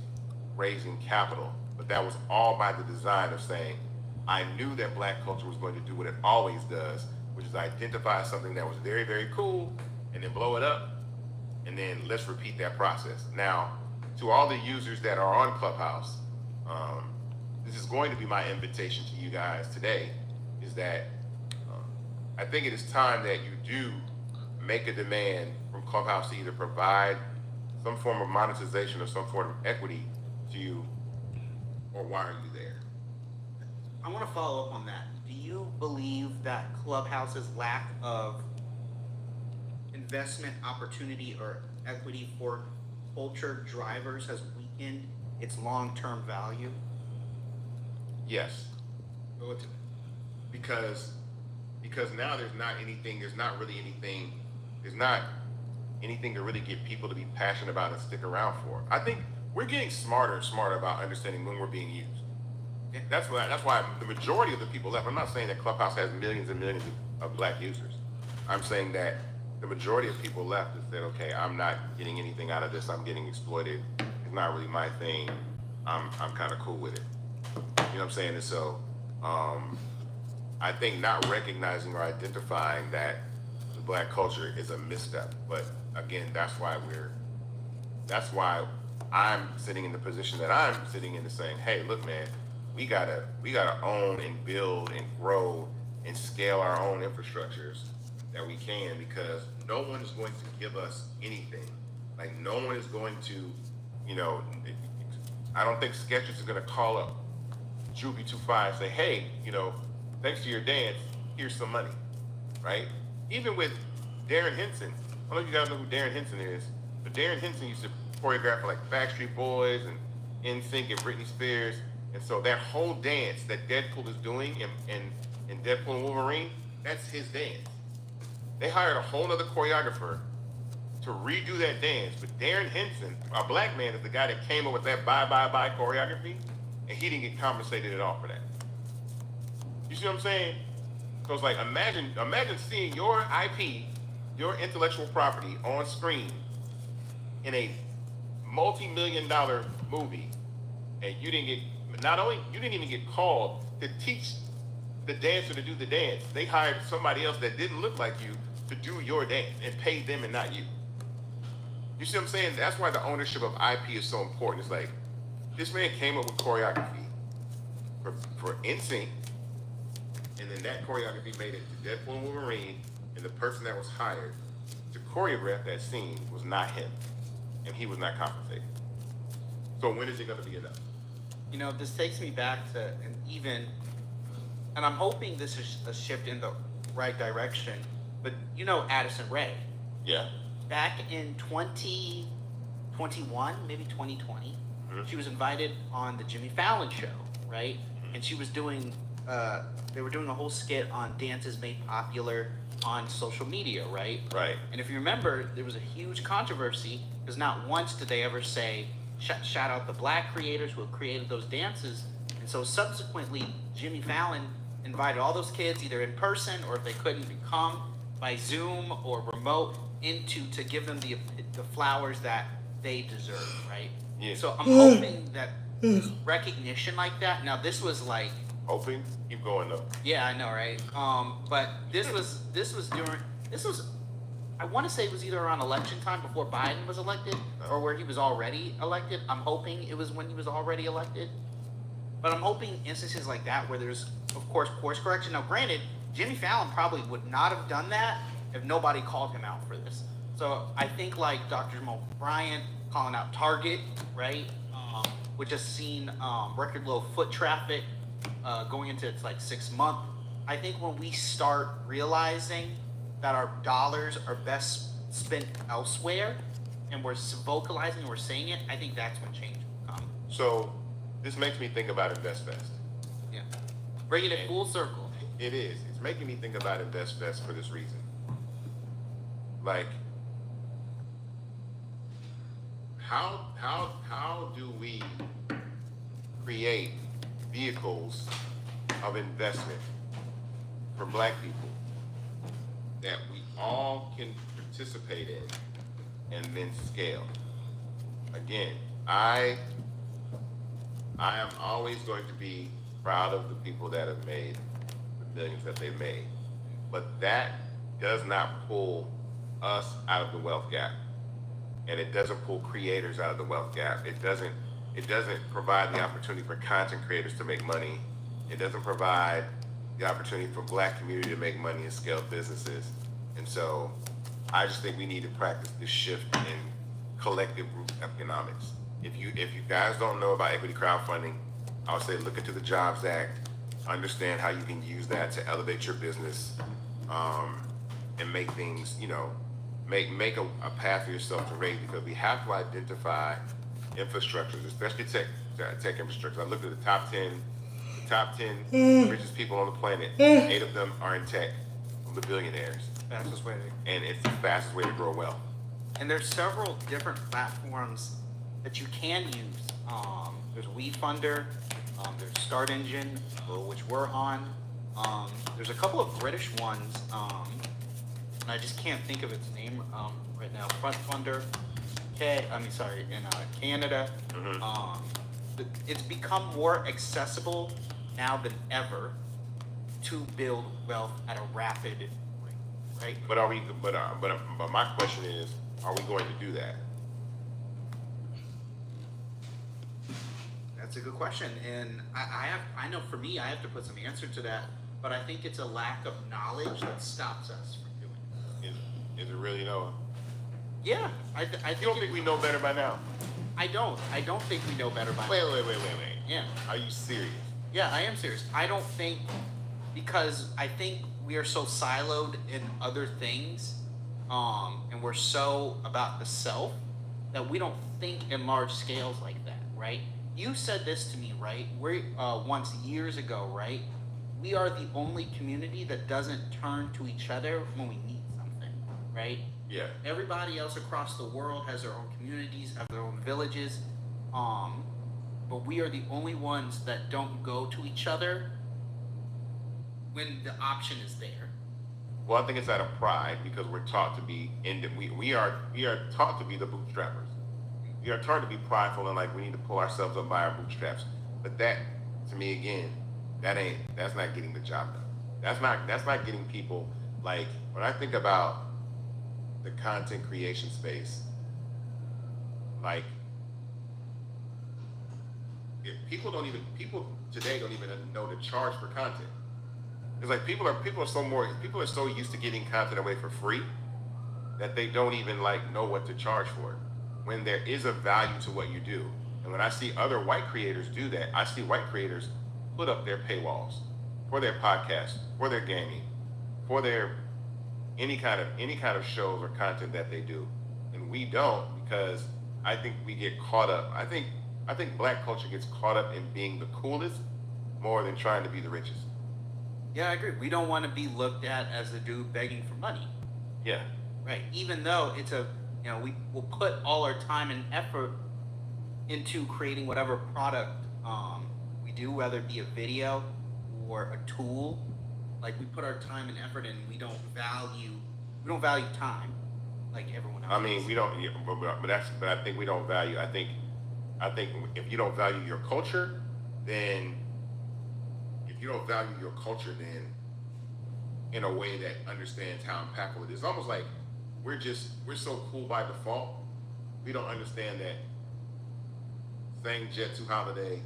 raising capital. But that was all by the design of saying, I knew that Black culture was going to do what it always does, which is identify something that was very, very cool and then blow it up. And then let's repeat that process. Now, to all the users that are on Clubhouse, this is going to be my invitation to you guys today, is that I think it is time that you do make a demand from Clubhouse to either provide some form of monetization or some form of equity to you, or why are you there? I want to follow up on that. Do you believe that Clubhouse's lack of investment opportunity or equity for culture drivers has weakened its long-term value? Yes. Go into it. Because now there's not anything to really get people to be passionate about and stick around for. I think we're getting smarter and smarter about understanding when we're being used. That's why the majority of the people left. I'm not saying that Clubhouse has millions and millions of black users. I'm saying that the majority of people left and said, okay, I'm not getting anything out of this. I'm getting exploited. It's not really my thing. I'm kind of cool with it. You know what I'm saying? And so I think not recognizing or identifying that the black culture is a misstep. But again, that's why I'm sitting in the position that I'm sitting in, to saying, hey, look, man, we gotta own and build and grow and scale our own infrastructures that we can, because no one is going to give us anything. Like, no one is going to, you know, I don't think Skechers is gonna call up Juvie25 and say, hey, you know, thanks to your dance, here's some money, right? Even with Darren Henson, I don't know if you guys know who Darren Henson is, but Darren Henson used to choreograph for like Backstreet Boys and NSYNC and Britney Spears. And so that whole dance that Deadpool is doing in Deadpool and Wolverine, that's his dance. They hired a whole other choreographer to redo that dance, but Darren Henson, a black man, is the guy that came up with that bye bye bye choreography, and he didn't get compensated at all for that. You see what I'm saying? So it's like, imagine seeing your IP, your intellectual property on screen in a multi-million-dollar movie, and you didn't even get called to teach the dancer to do the dance. They hired somebody else that didn't look like you to do your dance and paid them and not you. You see what I'm saying? That's why the ownership of IP is so important. It's like, this man came up with choreography for NSYNC, and then that choreography made it to Deadpool and Wolverine, and the person that was hired to choreograph that scene was not him, and he was not compensated. So when is it going to be enough? You know, this takes me back to and I'm hoping this is a shift in the right direction, but you know Addison Rae. Yeah. Back in 2021, maybe 2020, she was invited on the Jimmy Fallon show, right? And she was doing, they were doing a whole skit on dances made popular on social media, right? Right. And if you remember, there was a huge controversy because not once did they ever say, shout out the black creators who have created those dances. And so subsequently, Jimmy Fallon invited all those kids either in person, or if they couldn't, come by Zoom or remote to give them the flowers that they deserve, right? Yeah. So I'm hoping that recognition like that. Now this was like, Hoping? Keep going though. yeah, I know, right? But this was I want to say it was either around election time before Biden was elected, or where he was already elected. I'm hoping it was when he was already elected. But I'm hoping instances like that where there's, of course, course correction. Now, granted, Jimmy Fallon probably would not have done that if nobody called him out for this. So I think like Dr. Jamal Bryant calling out Target, right? We just seen record low foot traffic going into its like 6 month. I think when we start realizing that our dollars are best spent elsewhere, and we're vocalizing and we're saying it, I think that's when change will come. So this makes me think about InvestFest. Yeah. Bringing it full circle. It is. It's making me think about InvestFest for this reason. Like, how do we create vehicles of investment for black people that we all can participate in and then scale? Again, I am always going to be proud of the people that have made the millions that they've made, but that does not pull us out of the wealth gap, and it doesn't pull creators out of the wealth gap. It doesn't provide the opportunity for content creators to make money. It doesn't provide the opportunity for black community to make money and scale businesses. And so I just think we need to practice this shift in collective group economics. If you guys don't know about equity crowdfunding, I would say look into the Jobs Act, understand how you can use that to elevate your business, and make things, make a path for yourself to raise, because we have to identify infrastructures, especially tech infrastructure. I looked at the top 10 richest people on the planet. 8 of them are in tech, the billionaires. Fastest way. And it's the fastest way to grow wealth. And there's several different platforms that you can use. There's WeFunder, there's Start Engine, which we're on. There's a couple of British ones, and I just can't think of its name right now. Front Funder, in Canada. It's become more accessible now than ever to build wealth at a rapid rate, right? But are we? But my question is, are we going to do that? That's a good question, and I know for me, I have to put some answer to that. But I think it's a lack of knowledge that stops us from doing it. Is it really Noah? Yeah, I You don't think we know better by now? I don't think we know better by now. Wait. Yeah. Are you serious? Yeah, I am serious. I don't think, because I think we are so siloed in other things, and we're so about the self that we don't think in large scales like that, right? You said this to me, right? We're once years ago, right? We are the only community that doesn't turn to each other when we need something, right? Yeah. Everybody else across the world has their own communities, have their own villages, but we are the only ones that don't go to each other when the option is there. Well, I think it's out of pride because we're taught to be we are taught to be the bootstrappers. We are taught to be prideful and like we need to pull ourselves up by our bootstraps. But that, to me, again, that's not getting the job done. That's not getting people, like, when I think about the content creation space, like, if people today don't even know to charge for content. It's like people are so used to getting content away for free that they don't even like know what to charge for it, when there is a value to what you do. And when I see other white creators do that, I see white creators put up their paywalls for their podcasts, for their gaming, for their any kind of shows or content that they do. And we don't, because I think we get caught up. I think black culture gets caught up in being the coolest more than trying to be the richest. Yeah, I agree. We don't want to be looked at as a dude begging for money. Yeah. Right. Even though we will put all our time and effort into creating whatever product we do, whether it be a video or a tool. Like, we put our time and effort in. We don't value time like everyone else. I mean, we don't. Yeah, but I think we don't value. I think if you don't value your culture, then in a way that understands how impactful it is, almost like we're so cool by default. We don't understand that saying Jet 2 Holiday,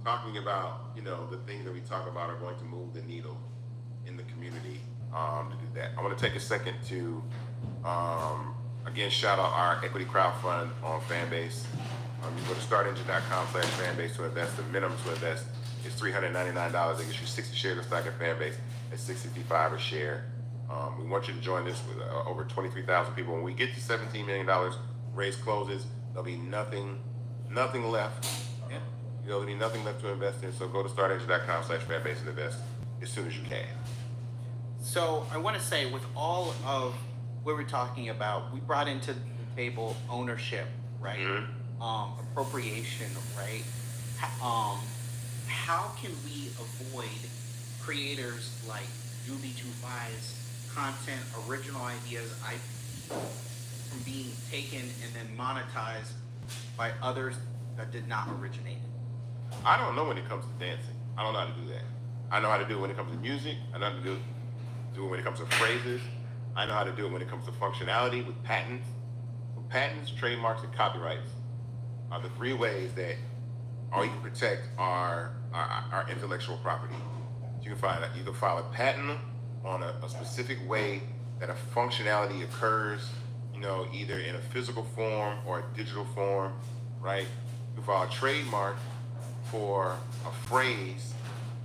talking about, the things that we talk about are going to move the needle in the community to do that. I want to take a second to, again, shout out our equity crowdfund on Fanbase. You go to startengine.com/Fanbase to invest. The minimum to invest is $399. They get you 60 shares of stock at Fanbase at $665 a share. We want you to join this with over 23,000 people. When we get to $17 million, raise closes, there'll be nothing left. Yeah. There'll be nothing left to invest in. So go to startengine.com/Fanbase and invest as soon as you can. So I want to say, with all of what we're talking about, we brought into the table ownership, right? Mm-hmm. Appropriation, right? How can we avoid creators like Doobie2Fi's content, original ideas, from being taken and then monetized by others that did not originate it? I don't know when it comes to dancing. I don't know how to do that. I know how to do it when it comes to music. I know how to do it when it comes to phrases. I know how to do it when it comes to functionality with patents. Patents, trademarks, and copyrights are the three ways that all you can protect our intellectual property. You can file a patent on a specific way that a functionality occurs, either in a physical form or a digital form, right? You can file a trademark for a phrase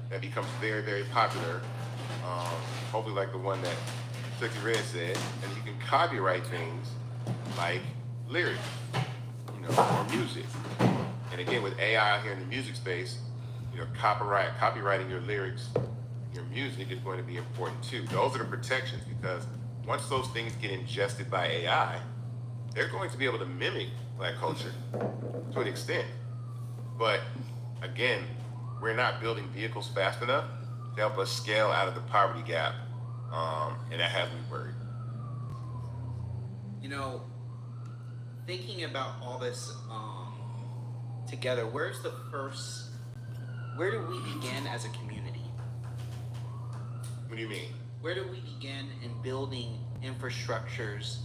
that becomes very, very popular, hopefully like the one that Sexy Red said, and you can copyright things like lyrics, or music. And again, with AI here in the music space, copyrighting your lyrics, your music is going to be important too. Those are the protections, because once those things get ingested by AI, they're going to be able to mimic black culture to an extent. But again, we're not building vehicles fast enough to help us scale out of the poverty gap, and that has me worried. You know, thinking about all this together, where do we begin as a community? What do you mean? Where do we begin in building infrastructures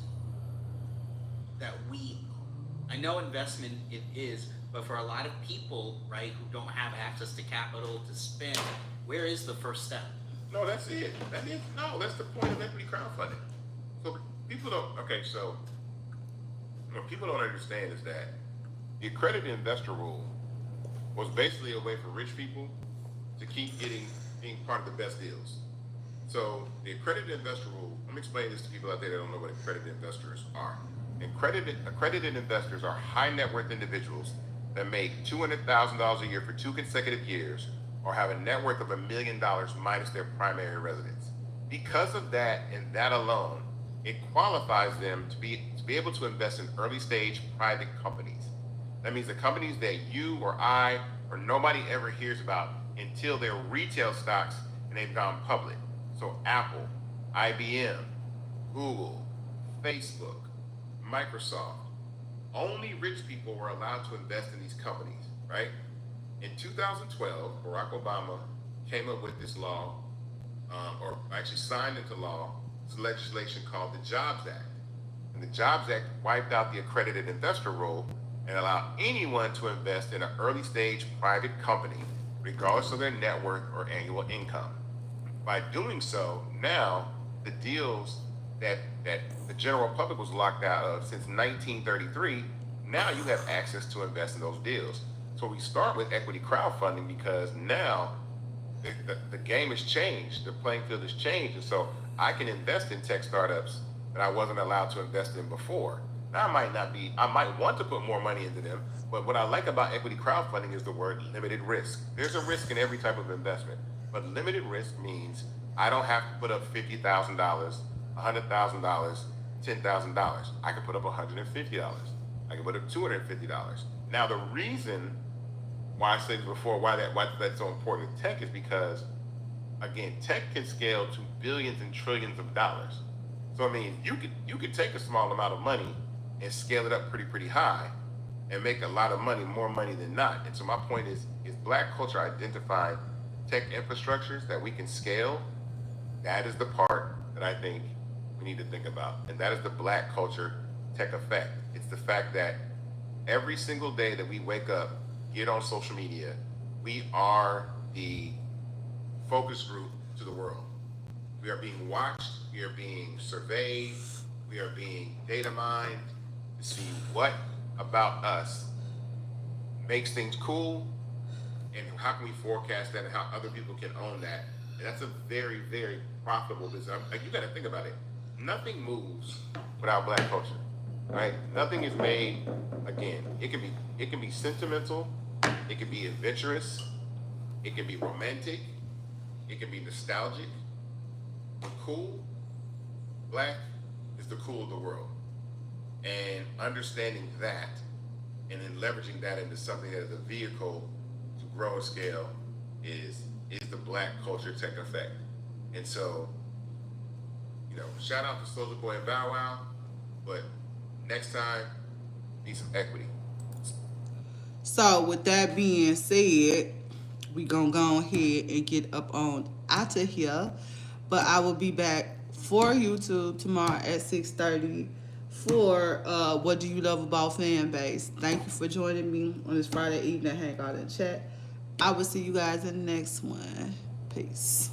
that I know investment it is, but for a lot of people, right, who don't have access to capital to spend, where is the first step? No, that's it. That's the point of equity crowdfunding. So people don't, what people don't understand is that the accredited investor rule was basically a way for rich people to keep being part of the best deals. So the accredited investor rule, let me explain this to people out there that don't know what accredited investors are. Accredited investors are high net worth individuals that make $200,000 a year for 2 consecutive years or have a net worth of $1 million minus their primary residence. Because of that and that alone, it qualifies them to be able to invest in early stage private companies. That means the companies that you or I or nobody ever hears about until they're retail stocks and they've gone public. So Apple, IBM, Google, Facebook, Microsoft. Only rich people were allowed to invest in these companies, right? In 2012, Barack Obama came up with this law, or actually signed into law, this legislation called the Jobs Act. And the Jobs Act wiped out the accredited investor rule and allowed anyone to invest in an early stage private company, regardless of their net worth or annual income. By doing so, now the deals that the general public was locked out of since 1933, now you have access to invest in those deals. So we start with equity crowdfunding because now the game has changed, the playing field has changed, and so I can invest in tech startups that I wasn't allowed to invest in before. Now I might want to put more money into them, but what I like about equity crowdfunding is the word limited risk. There's a risk in every type of investment, but limited risk means I don't have to put up $50,000, $100,000, $10,000. I can put up $150. I can put up $250. Now the reason why I said this before, why that's so important in tech is because, again, tech can scale to billions and trillions of dollars. So I mean, you could take a small amount of money and scale it up pretty high and make a lot of money, more money than not. And so my point is Black culture identifying tech infrastructures that we can scale? That is the part that I think we need to think about. And that is the Black culture tech effect. It's the fact that every single day that we wake up, get on social media, we are the focus group to the world. We are being watched, we are being surveyed, we are being data mined to see what about us makes things cool and how can we forecast that and how other people can own that. And that's a very, very profitable business. Like, you gotta think about it. Nothing moves without Black culture, right? Nothing is made, again, it can be sentimental, it can be adventurous, it can be romantic, it can be nostalgic. But cool, Black is the cool of the world. And understanding that and then leveraging that into something that is a vehicle to grow and scale is the Black culture tech effect. And so, shout out to Soulja Boy and Bow Wow, but next time, need some equity. So with that being said, we gonna go ahead and get up on out of here. But I will be back for YouTube tomorrow at 6:30 for What Do You Love About Fanbase. Thank you for joining me on this Friday evening hangout and chat. I will see you guys in the next one. Peace.